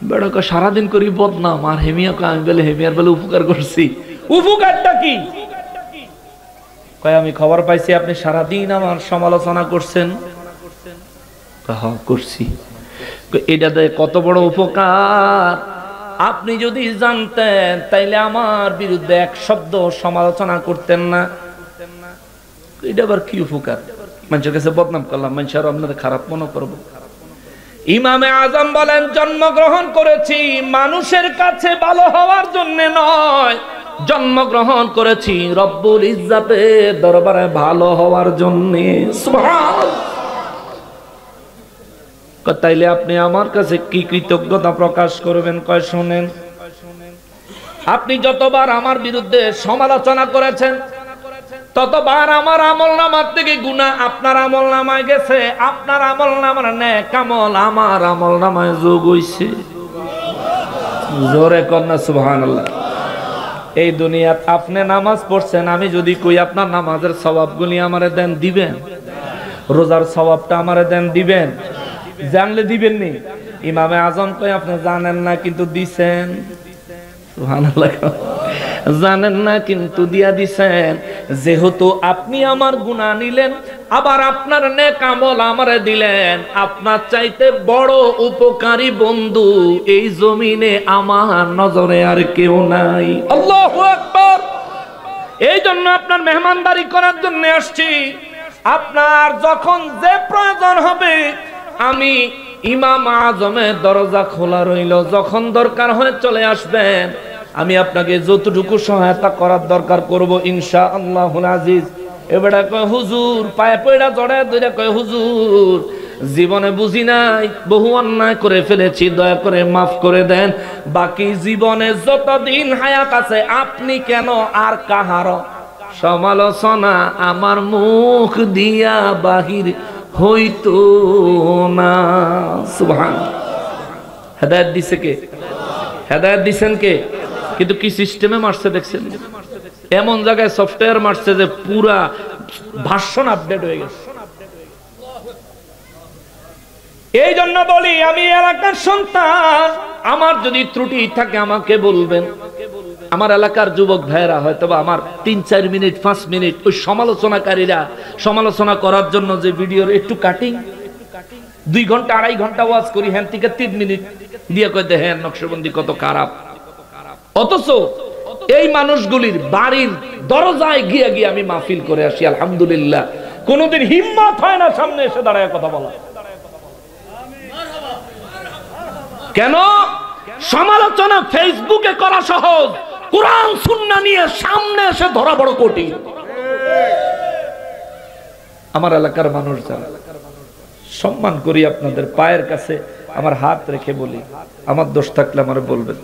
বেটা কয় সারাদিন করি বদনাম, আর হেমিয়া কয় আমি বলে হেমিয়ার বলে উপকার করছি। উপকারটা কি? কয় আমি খবর পাইছি আপনি সারাদিন আমার সমালোচনা করছেন। হ্যাঁ করছি। এটা কত বড় উপকার আপনি যদি জানতেন তাইলে আমার বিরুদ্ধে এক শব্দ সমালোচনা করতেন না। এটা আবার কি উপকার? মানুষের কাছে বদনাম করলাম, মানুষ আর আপনাদের খারাপ মনে করবো। ইমামে আজম বলেন, জন্মগ্রহণ করেছি মানুষের কাছে ভালো হওয়ার জন্য নয়, জন্মগ্রহণ করেছি রব্বুল ইজ্জাতের দরবারে ভালো হওয়ার জন্য। সুবহানাল্লাহ। তাইলে আপনি আমার কাছে কি কৃতজ্ঞতা প্রকাশ করবেন? কয় শুনেন, আপনি যতবার আমার বিরুদ্ধে সমালোচনা করেছেন ততবার আমার আমলনামার থেকে গুনাহ আপনার আমলনামায় গেছে, আপনার আমলনামার নেক আমল আমার আমলনামায় যোগ হইছে। জোরে কর না সুবহানাল্লাহ। এই দুনিয়াত আপনি নামাজ পড়ছেন, আমি যদি কই আপনার নামাজের সওয়াবগুলি আমারে দেন, দিবেন? রোজার সওয়াবটা আমারে দেন, দিবেন? জানলে দিবেন নি? ইমামে আজম কয় আপনি জানেন না কিন্তু দিছেন। সুবহানাল্লাহ। জানেন না কিন্তু দিয়া দিছেন। যেহেতু আপনি আমার গুনাহ নিলেন, আবার আপনার নেক আমল আমারে দিলেন, আপনার চাইতে বড় উপকারী বন্ধু এই জমিনে আমার নজরে আর কেউ নাই। আল্লাহু আকবার। এই জন্য আপনার মেহমানদারি করার জন্য আসছি। আপনার যখন যে প্রয়োজন হবে, আমি ইমাম আজমের দরজা খোলা রইল, যখন দরকার হয় চলে আসবেন। আমি আপনাকে যতটুকু সহায়তা করার দরকার করব ইনশাআল্লাহুল আজিজ। এবারে কয় হুজুর, পায়ে পড়া জড়ায় ধরে কয় হুজুর, জীবনে বুঝি নাই, বহু অন্যায় করে ফেলেছি, দয়া করে মাফ করে দেন। বাকি জীবনে যতদিন হায়াত আছে আপনি কেন আর কাহার সমালোচনা আমার মুখ দিয়া বাহির হইতো না। সুবহানাল্লাহ। হেদায়েত দিছে কে? হেদায়েত দিছেন কে? কিন্তু কি সিস্টেমে মারছে দেখছেন? এমন জায়গায় সফটওয়্যার মারছে যে পুরা ভার্সন আপডেট হয়ে গেছে। এই জন্য বলি, আমি এলাকার সন্তান, আমার যদি ত্রুটি থাকে আমাকে বলবেন। আমার এলাকার যুবক ভাইয়েরা হয়তো আমার 3-4 মিনিট 5 মিনিট ওই সমালোচনাকারীরা সমালোচনা করার জন্য যে ভিডিওর একটু কাটিং 2 ঘন্টা 2.5 ঘন্টা ওয়াজ করি, হ্যাঁ থেকে 3 মিনিট দিয়ে কই দেখেন নকশবন্দি কত খারাপ। অথচ এই মানুষগুলির বাড়ির দরজায় গিয়ে গিয়ে আমি মাহফিল করে আসি, আলহামদুলিল্লাহ। কোনোদিন হিম্মত হয় না সামনে এসে দাঁড়ায় কথা বলা। কেন? সমালোচনা ফেসবুকে করা সহজ, কোরআন সুন্নাহ নিয়ে সামনে এসে ধরা বড় কঠিন। আমার এলাকার মানুষ যারা সম্মান করি, আপনাদের পায়ের কাছে আমার হাত রেখে বলি, আমার দোষ থাকলে আমার বলবেন।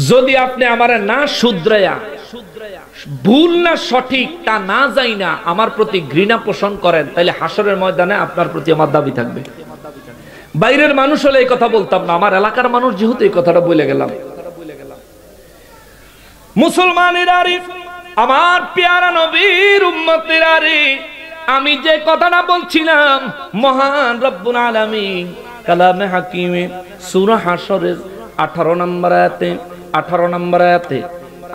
যদি আপনি আমারে না শুধরায়া, ভুল না সঠিক তা না যাই না আমার প্রতি ঘৃণা পোষণ করেন, তাহলে হাসরের ময়দানে আপনার প্রতি আমার দাবি থাকবে। বাইরের মানুষ হলে এই কথা বলতাম না, আমার এলাকার মানুষ যেহেতু এই কথাটা বলে গেলাম। মুসলমানেরারি, আমার পেয়ারা নবীর উম্মতেরারি, আমি যে কথাটা বলছিলাম, মহান রব্বুল আলামিন কালামে হাকিমে সূরা হাশরের 18 নম্বর আয়াতে,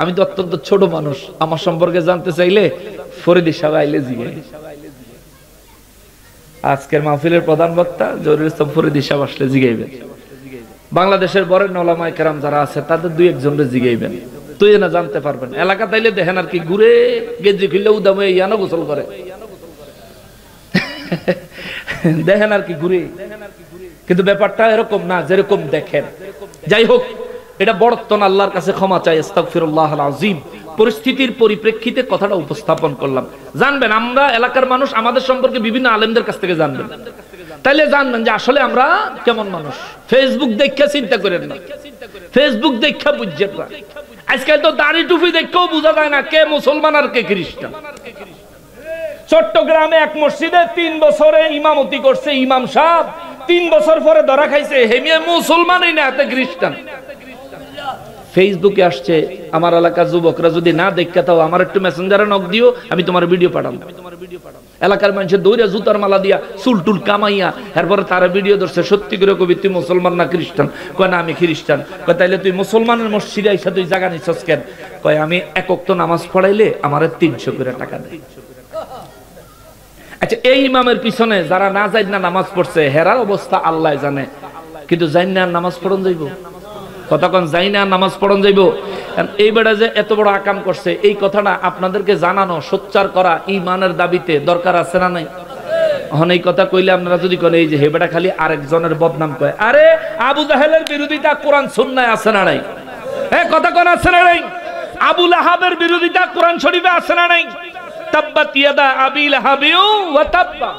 আমি তো অত্যন্ত ছোট মানুষ, আমার সম্পর্কে জানতে চাইলে ফরিদি সাহেব আইলে জিজ্ঞেস। আজকের মাহফিলের প্রধান বক্তা জহিরুল ইসলাম ফরিদি সাহেব আসলে জিগাইবেন। বাংলাদেশের বরেণ্য ওলামায়ে কেরাম যারা আছে তাদের 2-1 জিগাইবেন, তুই না জানতে পারবেন। এলাকা তাইলে দেখেন আর কি ঘুরে গেঞ্জি খুললে উদামে ইয়ানো গোসল করে, দেখেন আর কি ঘুরে। কিন্তু ব্যাপারটা এরকম না যেরকম দেখেন। যাই হোক, এটা বর্তমান আল্লাহর কাছে ক্ষমা চাই, আস্তাগফিরুল্লাহল আযীম। পরিস্থিতির পরিপ্রেক্ষিতে কথাটা উপস্থাপন করলাম। জানবেন, আমরা এলাকার মানুষ, আমাদের সম্পর্কে বিভিন্ন আলেমদের কাছ থেকে জানবেন, তাইলে জানবেন যে আসলে আমরা কেমন মানুষ। ফেসবুক দেখা চিন্তা করেন না, ফেসবুক দেখা বুঝছেন না। আজকাল তো দাড়ি টুপি দেখেও বোঝা যায় না কে মুসলমান আর কে খ্রিস্টান। চট্টগ্রামে এক মসজিদে 3 বছরে ইমামতি করছে ইমাম সাহেব, 3 বছর পরে ধরা খাইছে, হেমিয়ে মুসলমানই না, এতে খ্রিস্টান। ফেসবুকে আসছে, আমার এলাকার যুবকরা যদি না দেখতে তাও আমার একটু মেসেঞ্জারে নক দিও, আমি তোমার ভিডিও পাঠাবো। এলাকার মানুষের দৌড়া জুতার মালা দিয়া চুল টুল কামাইয়া এরপরে তারা ভিডিও ধরছে। সত্যি করে কবি তুই মুসলমান না খ্রিস্টান? কয় না আমি খ্রিস্টান। কয় তাইলে তুই মুসলমানের মসজিদে আইসা তুই জায়গা নিচ্ছস কেন? কয় আমি এক ওয়াক্ত নামাজ পড়াইলে আমার 300 করে টাকা দেয়। আচ্ছা, এই ইমামের পিছনে যারা না যাই না নামাজ পড়ছে হেরার অবস্থা আল্লাহ জানে, কিন্তু যাই না নামাজ পড়ন যাইব? কতক্ষণ যাই না নামাজ পড়ন যাইব? এই বেড়া যে এত বড় আকাম করছে, এই কথাটা আপনাদেরকে জানানো, সোচ্চার করা ঈমানের দাবিতে দরকার আছে না নাই? এখন এই কথা কইলে আপনারা যদি কোন এই যে হেবেটা খালি আরেকজনের বদনাম কয়, আরে আবু জাহেলের বিরোধিতা কোরআন সুন্নায় আছে না নাই? হ্যাঁ, কথা কোন আছে না নাই? আবু লাহাবের বিরোধিতা কোরআন শরীফে আছে না নাই? তাব্বাত ইয়াদা আবি লাহাবিউ ওয়া তাব্বা।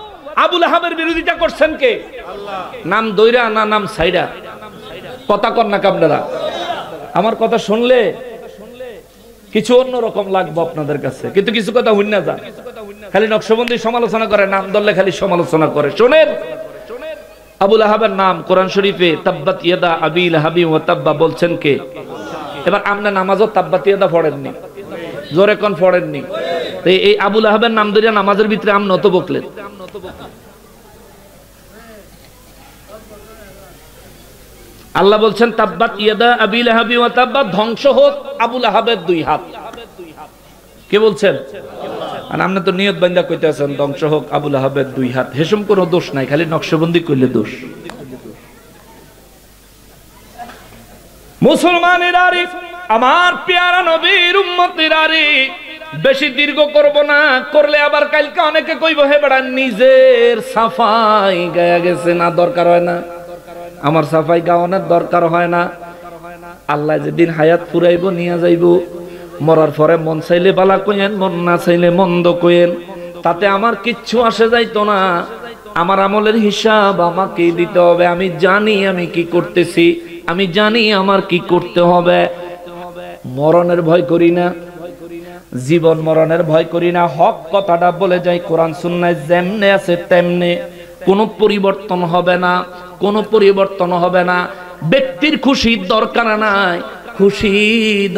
আবু লাহাবের বিরোধিতা করছেন কে? আল্লাহ। নাম দইরা না নাম সাইরা? কথা কন না আপনারা। আমার কথা শুনলে কিছু অন্যরকম লাগবে আপনাদের কাছে, কিন্তু কিছু কথা হইনা যা, খালি নকশবন্দি সমালোচনা করে, নাম ধরলে খালি সমালোচনা করে। শোনেন, আবু লাহাবের নাম কোরআন শরীফে তাব্বাত ইয়াদা আবি লাহাবি ওয়া তাব্বা বলছেন কে? এবার আপনি নামাজও তাব্বাত ইয়াদা পড়েননি, জোরে কোন পড়েননি? এই আবু লাহাবের নাম ধরে নামাজের ভিতরে আম নত বকলেন। আল্লাহ বলছেন তাব্বাত ইয়াদা আবি লাহাবি ওয়া তাব্বা, ধ্বংস হোক আবু লাহাবের দুই হাত। কে বলছেন? আর আপনি তো নিয়ত বান্দা কইতেছেন ধ্বংস হোক আবু লাহাবের দুই হাত। হেসম কোনো দোষ নাই, খালি নকশবন্দি করলে দোষ। মুসলমানের আরে, আমার পেয়ারা নবীর উম্মতের আরে, বেশি দীর্ঘ করব না, করলে আবার কালকে অনেকে কইব হে বেড়া নিজের সাফাই গায়া গেছে না, দরকার হয় না। আমার সাফাই গাওয়ানোর দরকার হয় না। আল্লাহ যেদিন হায়াত ফুরাইব নিয়ে যাইব, মরার পরে মন চাইলে বালা কইেন, মন না চাইলে মন্দ কইেন, তাতে আমার কিচ্ছু আসে যাইতো না। আমার আমলের হিসাব আমাকেই দিতে হবে। আমি জানি আমি কি করতেছি, আমি জানি আমার কি করতে হবে। মরণের ভয় করি না, জীবন মরণের ভয় করি না। হক কথাটা বলে যাই, কোরআন সুন্নাহ যেমনে আছে তেমনে, কোনো পরিবর্তন হবে না, কোনো পরিবর্তন হবে না। ব্যক্তির খুশির দরকার নাই, খুশি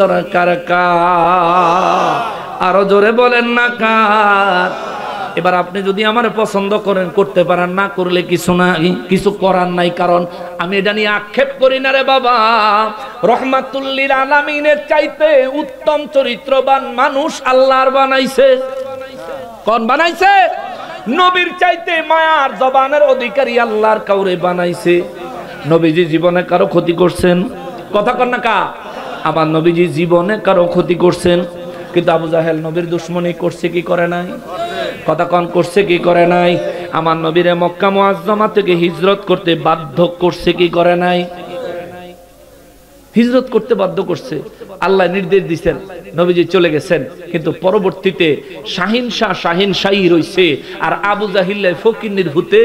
দরকার কার? আরো জোরে বলেন না কার? এবার আপনি যদি আমার পছন্দ করেন, করতে পারেন, না করলে কিছু নাই, কিছু করার নাই। কারণ আমি এটা নিয়ে আক্ষেপ করি না রে বাবা। রহমাতুল লিল আলামিনের চাইতে উত্তম চরিত্রবান মানুষ আল্লাহর বানাইছে। কোন বানাইছে? নবীর চাইতে মায়ার জবানের অধিকারী আল্লাহর কাউরে বানাইছে। নবীজি জীবনে কারো ক্ষতি করছেন? কথা কন না কা? আমার নবীজি জীবনে কারো ক্ষতি করছেন? কিন্তু আবু জাহেল নবীর দুশমনী করছে কি করে নাই? কথা কন, করছে কি করে নাই? আমার নবীরে মক্কা মুআজ্জামা থেকে হিজরত করতে বাধ্য করছে কি করে নাই? হিজরত করতে বাধ্য করছে। আল্লাহ নির্দেশ দিয়েছেন, নবীজি চলে গেছেন। কিন্তু পরবর্তীতে শাহিন শাহী রইছে। আর আবু জাহিল ফকিন্নির ভূতে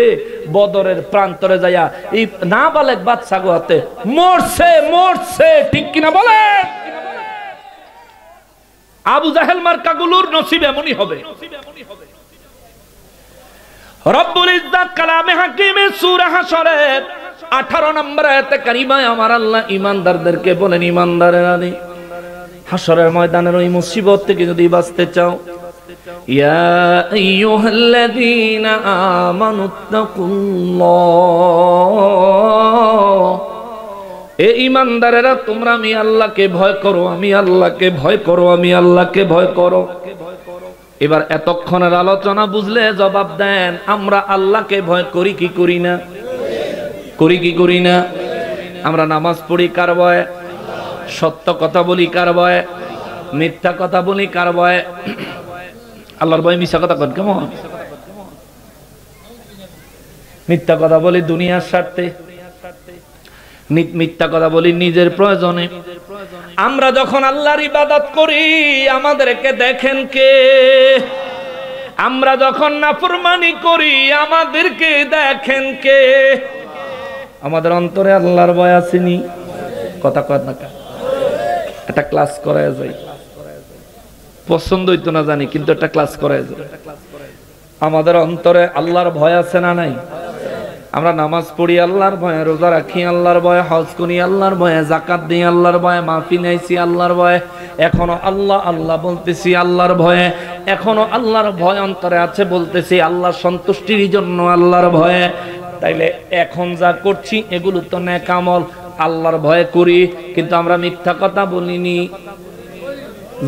বদরের প্রান্তরে যায়া এই নাবালেগ বাদশা গোহাতে মরছে। ঠিক কিনা বলে? আবু জাহেল মার্কাগুলোর নসিব এমনই হবে। রব্বুল ইজ্জত কালামে হাকিমে সূরা হাশরের 18 নম্বর আয়াতে কারিমায় আমার আল্লাহ ঈমানদারদেরকে বলেন, ঈমানদারেরা হাশরের ময়দানের ওই মুসিবত থেকে যদি বাঁচতে চাও, ইয়া আইয়ুহাল্লাযীনা আমানুত্তাকুল্লাহ, এ ঈমানদারেরা তোমরা আমি আল্লাহকে ভয় করো, আমি আল্লাহকে ভয় করো, আমি আল্লাহকে ভয় করো। এবার এতক্ষণের আলোচনা বুঝলে জবাব দেন, আমরা আল্লাহকে ভয় করি কি করি না? করি কি করি না? আমরা নামাজ পড়ি কার ভয়ে? সত্য কথা বলি কার ভয়ে? মিথ্যা কথা বলি কার ভয়ে? আল্লাহর ভয়ে মিথ্যা কথা কন কেমন? মিথ্যা কথা বলি দুনিয়ার স্বার্থে, মিথ্যা কথা বলি নিজের প্রয়োজনে। আমরা যখন আল্লাহর ইবাদত করি আমাদেরকে দেখেন কে? আমরা যখন নাফরমানি করি আমাদেরকে দেখেন কে? আমাদের অন্তরে আল্লাহর ভয় আসেনি? কথা কয় না? একটা ক্লাস করায় যায়, পছন্দ হইতো না জানি, কিন্তু একটা ক্লাস করায় যায়। আমাদের অন্তরে আল্লাহর ভয় আছে না নাই? আমরা নামাজ পড়ি আল্লাহর ভয়ে, রোজা রাখি আল্লাহর ভয়ে, হজ করি আল্লাহর ভয়ে, যাকাত দিই আল্লাহর ভয়ে, মাহফিল নাইছি আল্লাহর ভয়ে, এখনো আল্লাহ আল্লাহ বলতেছি আল্লাহর ভয়ে, এখনো আল্লাহর ভয় অন্তরে আছে বলতেছি আল্লাহর সন্তুষ্টির জন্য আল্লাহর ভয়ে। তাইলে এখন যা করছি এগুলো তো নেক আমল, আল্লাহর ভয়ে করি। কিন্তু আমরা মিথ্যা কথা বলিনি।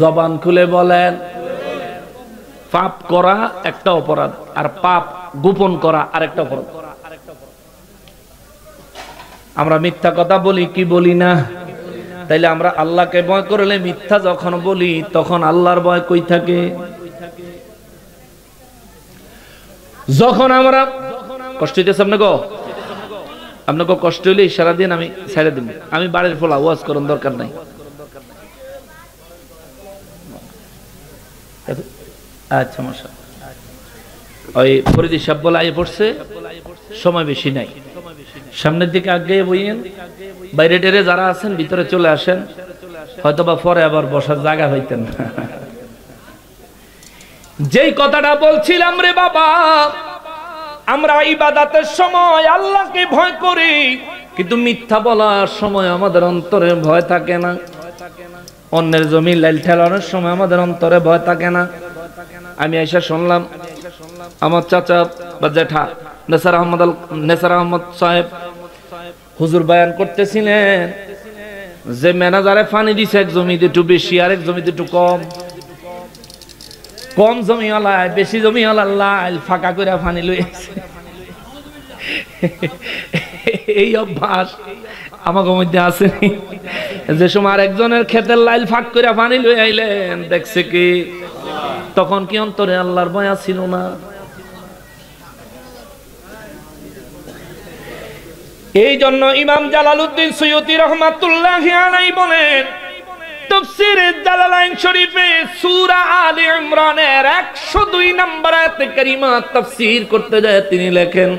জবান খুলে বলেন, পাপ করা একটা অপরাধ, আর পাপ গোপন করা আরেকটা অপরাধ। আমরা মিথ্যা কথা বলি কি বলি না? তাইলে আমরা আল্লাহকে ভয় করলে মিথ্যা যখন বলি তখন আল্লাহর ভয় কই থাকে? যখন আমরা কষ্ট হইতেছে আপনাকে কষ্ট হইলে ইশারা দিন, আমি ছেড়ে দিব। আমি বাড়ির ফলা ওয়াজ করার দরকার নাই। আচ্ছা মশা ওই ফরিদি সাহেব বলে আইয়ে পড়ছে, সময় বেশি নাই, সামনের দিকে আগে বইয়েন। বাইরে টেরে যারা আছেন ভিতরে চলে আসেন, হয়তোবা পরে আবার বসার জায়গা হইতেন। যেই কথাটা বলছিলাম রে বাবা, আমরা ইবাদতের সময় আল্লাহকে ভয় করি, কিন্তু মিথ্যা বলার সময় আমাদের অন্তরে ভয় থাকে না। অন্যের জমি লাইল ঠেলানোর সময় আমাদের অন্তরে ভয় থাকে না। আমি আইসা শুনলাম আমার চাচা বা জেঠা নেসার আহমদ সাহেব হুজুর বয়ান করতেছিলেন যে ম্যানেজারে পানি দিছে এক জমিতে একটু বেশি আর এক জমিতে একটু কম, কম জমিওয়ালায় বেশি জমিওয়ালা লাল ফাঁকা করে পানি লই আসে। এই অভ্যাস আমাদের মধ্যে আছে। যে সময় আরেকজনের ক্ষেতের লাইল ফাঁক করে পানি লই আইলেন, দেখছে কি তখন কি অন্তরে আল্লাহর ভয় ছিল না? এই জন্য ইমাম জালালউদ্দিন সুয়ুতী রাহমাতুল্লাহি আলাইহি বলেন তাফসীরে জালালাইন শরীফে সূরা আলে ইমরানের 102 নম্বর আয়াতে কারিমা তাফসীর করতে যায় তিনি লেখেন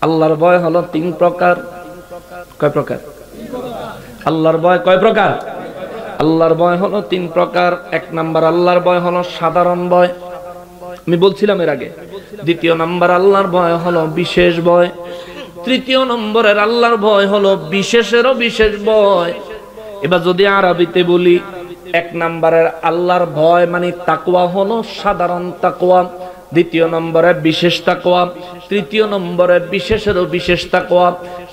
আল্লাহর ভয় হলো তিন প্রকার। কয় প্রকার? আল্লাহর ভয় কয় প্রকার? আল্লাহর ভয় হলো তিন প্রকার। এক নাম্বার আল্লাহর ভয় হলো সাধারণ ভয়, আমি বলছিলাম এর আগে। দ্বিতীয় নাম্বার আল্লাহর ভয় হলো বিশেষ ভয়। তৃতীয় নম্বরের আল্লাহর ভয় হলো বিশেষেরও বিশেষ ভয়। এবার যদি আরবিতে বলি, এক নাম্বারের আল্লাহর ভয় মানে তাকওয়া হলো সাধারণ তাকওয়া, দ্বিতীয় নম্বরে বিশেষ তাকওয়া, তৃতীয় নম্বরে বিশেষেরও বিশেষ তাকওয়া।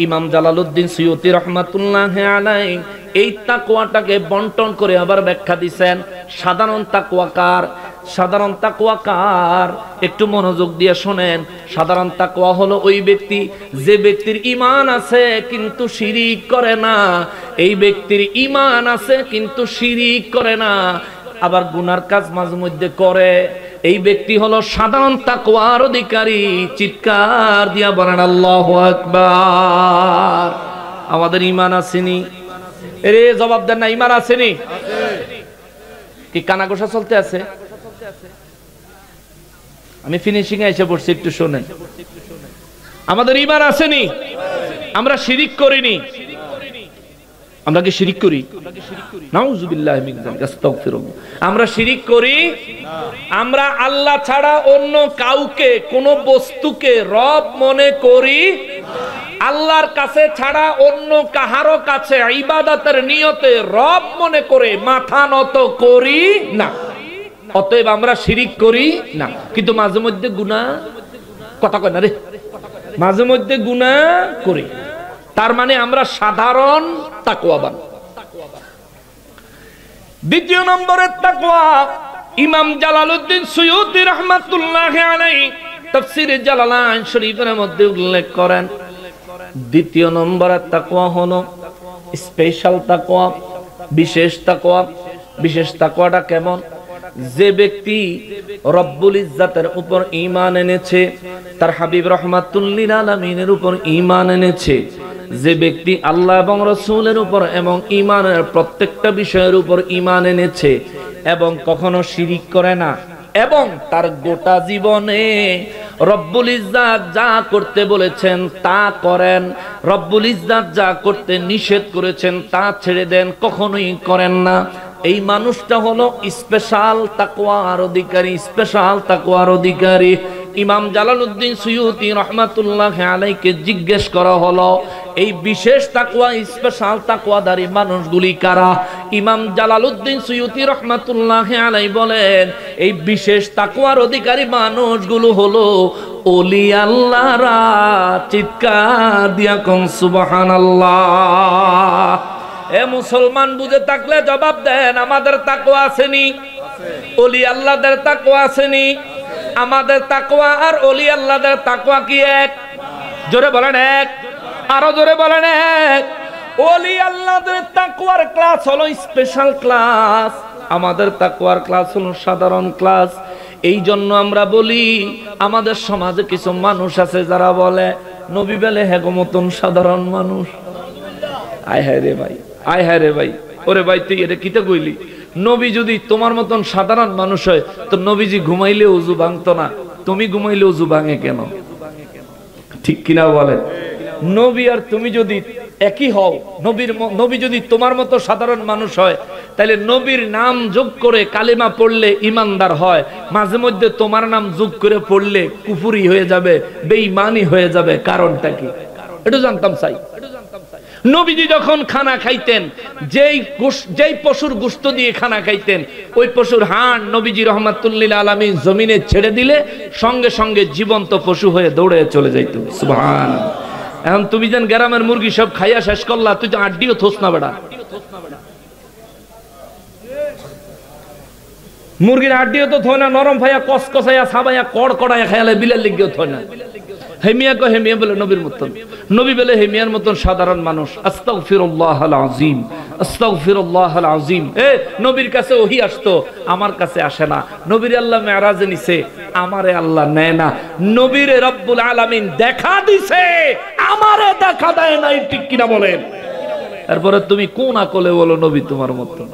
ইমাম জালালউদ্দিন সুয়ুতী রাহমাতুল্লাহি আলাইহি এই তাকওয়াটাকে বন্টন করে আবার ব্যাখ্যা দিবেন। সাধারণ তাকওয়া কার? সাধারণ তাকওয়া কার? একটু মনোযোগ দিয়ে শুনেন। সাধারণ তাকওয়া হলো ওই ব্যক্তি যে ব্যক্তির ঈমান আছে কিন্তু শিরিক করে না। এই ব্যক্তির ঈমান আছে কিন্তু শিরিক করে না, আবার গুনার কাজ মাঝে মধ্যে করে। এই ব্যক্তি হলো সাধারণ তাকওয়ার অধিকারী। চিৎকার দিয়া বলেন আল্লাহু আকবার। আমাদের ঈমান আসেনি? এরে জবাব দেন না, ঈমান আসেনি? কি কানাঘোষা চলতে আছে? আমি ফিনিশিং এ এসে পড়ছি, একটু শুনেন। আমাদের ঈমান আসেনি? আমরা শিরিক করিনি। আমরা কি শিরিক করি? নাউযুবিল্লাহি মিন যালিক, আস্তাগফিরুল্লাহ। আমরা শিরিক করি। আমরা আল্লাহ ছাড়া অন্য কাউকে, কোন বস্তুকে রব মনে করি। আল্লাহর কাছে ছাড়া অন্য কাহারো কাছে ইবাদতের নিয়তে রব মনে করে মাথা নত করি না। অতএব আমরা শিরিক করি না। কিন্তু মাঝে মধ্যে গুনাহ, কথা কয় না রে, মাঝে মধ্যে গুনাহ করি। তার মানে আমরা সাধারণ তাকওয়াবান। দ্বিতীয় নম্বরের তাকওয়া ইমাম জালালউদ্দিন সুয়ুতী রাহমাতুল্লাহি আলাইহি তাফসীরে জালালাইন শরীফের মধ্যে উল্লেখ করেন দ্বিতীয় নম্বরের তাকওয়া হলো স্পেশাল তাকওয়া, বিশেষ তাকওয়া। বিশেষ তাকওয়াটা কেমন? যে ব্যক্তি রব্বুল ইজ্জাতের উপর ঈমান এনেছে, তার হাবিব রাহমাতুল লিল আলামিনের উপর ঈমান এনেছে, যে ব্যক্তি আল্লাহ এবং রাসূলের উপর এবং ঈমানের প্রত্যেকটা বিষয়ের উপর ঈমান এনেছে এবং কখনো শিরিক করে না, এবং তার গোটা জীবনে রব্বুল ইজ্জাত যা করতে বলেছেন তা করেন, রব্বুল ইজ্জাত যা করতে নিষেধ করেছেন তা ছেড়ে দেন, কখনোই করেন না, এই মানুষটা হলো স্পেশাল তাকওয়ার অধিকারী। স্পেশাল তাকওয়ার অধিকারী। ইমাম জালালউদ্দিন সুয়ুতী রাহমাতুল্লাহি আলাইহিকে জিজ্ঞেস করা হলো এই বিশেষ তাকওয়া, স্পেশাল তাকওয়াদারী মানুষগুলি কারা? ইমাম জালালউদ্দিন সুয়ুতী রাহমাতুল্লাহি আলাইহি বলেন এই বিশেষ তাকওয়ার অধিকারী মানুষগুলো হলো ওলি আল্লাহরা। চিৎকার দিয়া কোন সুবহানাল্লাহ। এ মুসলমান বুঝে থাকলে জবাব দেন, আমাদের তাকওয়া আসেনি? ওলি আল্লাহদের তাকওয়া আসেনি? আমাদের তাকওয়া আর ওলি আল্লাহদের তাকওয়া কি এক? জোরে বলেন এক, আরো জোরে বলেন এক। ওলি আল্লাহদের তাকওয়ার ক্লাস হলো স্পেশাল ক্লাস, আমাদের তাকওয়ার ক্লাস হলো সাধারণ ক্লাস। এই জন্য আমরা বলি আমাদের সমাজে কিছু মানুষ আছে যারা বলে নবী বলে হেগো মতন সাধারণ মানুষ। আয় হায় রে ভাই, আয় হায় রে ভাই, ওরে ভাই তুই এটা কিতে কইলি? নবী যদি তোমার মতন সাধারণ মানুষ হয় তো নবীজি ঘুমাইলে ওযু ভাঙতো না, তুমি ঘুমাইলে ওযু ভাঙে কেন? ঠিক কিনা বলে? নবী আর তুমি যদি একই হও, নবী যদি তোমার মতো সাধারণ মানুষ হয় তাহলে নবীর নাম যোগ করে কালেমা পড়লে ইমানদার হয়, মাঝে মধ্যে তোমার নাম যোগ করে পড়লে কুফরি হয়ে যাবে, বেঈমানি হয়ে যাবে। কারণটা কি? এটা জানতাম চাই। নবীজি যখন খানা খাইতেন, যেই পশুর গোশত দিয়ে খানা খাইতেন ওই পশুর হাড় নবীজি রাহমাতুল লিল আলামিন জমিনে ছেড়ে দিলে সঙ্গে সঙ্গে জীবন্ত পশু হয়ে দৌড়ে চলে যাইত। সুবহানাল্লাহ। এখন তুমি যেন গ্রামের মুরগি সব খাইয়া শেষ করলা, তুই তো আড্ডিও থোস না বেড়া। মুরগির আড্ডিও তো থয় না, নরম ভাইয়া কসকসাইয়া সাবাইয়া কড় কড়াইয়া খাইলে বিলের লিগেও থয় না। হেমিয়া কো হেমিয়া বলে নবীর মতন, নবী বলে হেমিয়ার মতন সাধারণ মানুষ। আস্তাগফিরুল্লাহাল আযীম, আস্তাগফিরুল্লাহাল আযীম। নবীর কাছে ওহী আসতো, আমার কাছে আসে না। নবীর আল্লাহ মেরাজে নিছে, আমারে আল্লাহ নেয় না। নবীর রব্বুল আলামিন দেখা দিছে, আমারে দেখা দেয় নাই, ঠিক কিনা বলেন? তারপরে তুমি কোন আকলে বলো নবী তোমার মতন?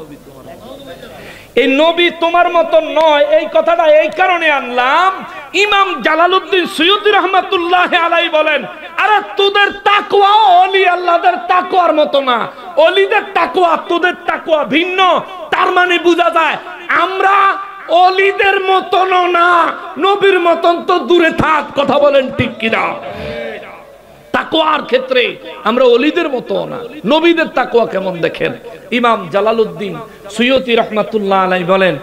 এই নবী তোমার মতন নয়, এই কথাটা এই কারণে আনলাম। ইমাম জালালউদ্দিন সুয়ুতী রাহমাতুল্লাহ আলাইহি বলেন, আরে তোদের তাকওয়া ওলি আল্লাহদের তাকওয়ার মত না, ওলিদের তাকওয়া তোদের তাকওয়া ভিন্ন। তার মানে বোঝা যায় আমরা ওলিদের মতন না, নবীর মতন তো দূরে থাক। কথা বলেন ঠিক কিনা? তাকওয়ার ক্ষেত্রে আমরা ওলিদের মতো না, নবীদের তাকওয়া কেমন দেখেন। ইমাম জালালউদ্দিন সুয়ুতী রাহমাতুল্লাহ আলাইহি বলেন,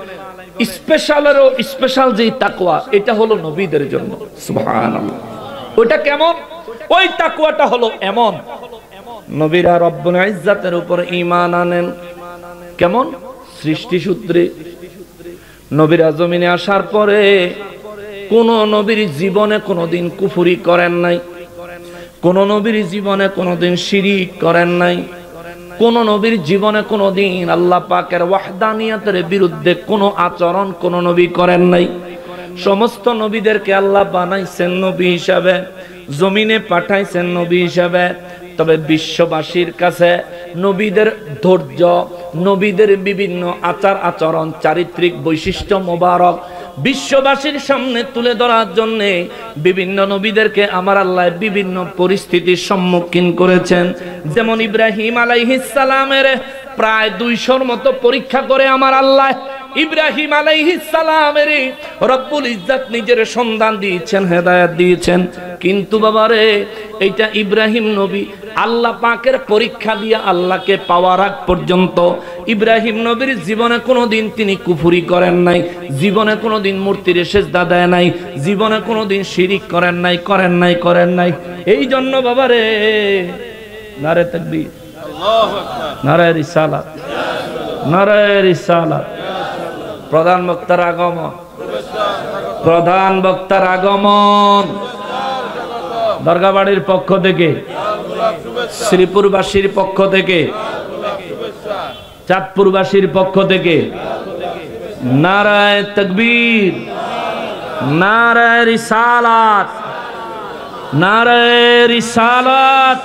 স্পেশালেরও স্পেশাল যে তাকওয়া, এটা হলো নবীদের জন্য। সুবহানাল্লাহ। ওটা কেমন? ওই তাকওয়াটা হলো এমন, নবীরা রব্বুল ইজ্জাতের উপর ঈমান আনেন। কেমন? সৃষ্টি সূত্রে নবীরা জমিনে আসার পরে কোন নবীর জীবনে কোনোদিন কুফরি করেন নাই, কোন নবীর জীবনে কোনোদিন শিরিক করেন নাই, কোন নবীর জীবনে কোনোদিন আল্লাহ পাকের ওয়াহদানিয়তের বিরুদ্ধে কোনো আচরণ কোন নবী করেন নাই। সমস্ত নবীদেরকে আল্লাহ বানাইছেন নবী হিসাবে, জমিনে পাঠাইছেন নবী হিসাবে। তবে বিশ্ববাসীর কাছে নবীদের ধৈর্য, নবীদের বিভিন্ন আচার আচরণ, চারিত্রিক বৈশিষ্ট্য মোবারক বিশ্ববাসীর সামনে তুলে ধরার জন্য বিভিন্ন নবীদেরকে আমার আল্লাহ বিভিন্ন পরিস্থিতির সম্মুখীন করেছেন। যেমন ইব্রাহিম আলাইহিস সালামের প্রায় 200 মতো পরীক্ষা করে আমার আল্লাহ ইব্রাহিম আলাইহিস সালামের রব্বুল ইজ্জত নিজের সন্ধান দিয়েছেন, হেদায়েত দিয়েছেন। কিন্তু বাবারে, এইটা ইব্রাহিম নবী আল্লাহ পাকের পরীক্ষা দিয়ে আল্লাহকে পাওয়ার আগ পর্যন্ত ইব্রাহিম নবীর জীবনে কোনোদিন তিনি কুফরি করেন নাই, জীবনে কোনোদিন মূর্তির সিজদা দেয় নাই, জীবনে কোনোদিন শিরিক করেন নাই, করেন নাই, করেন নাই। এই জন্য বাবারে, নারে তাকবীর, আল্লাহু আকবার, নারে রিসালাত, নারে রিসালাত। প্রধান বক্তার আগমন, প্রধান বক্তার আগমন দরগাবাড়ির পক্ষ থেকে, শ্রীপুরবাসীর পক্ষ থেকে, চাঁদপুরবাসীর পক্ষ থেকে নারায়ে তাকবীর, নারায়ে রিসালাত, নারায়ে রিসালাত।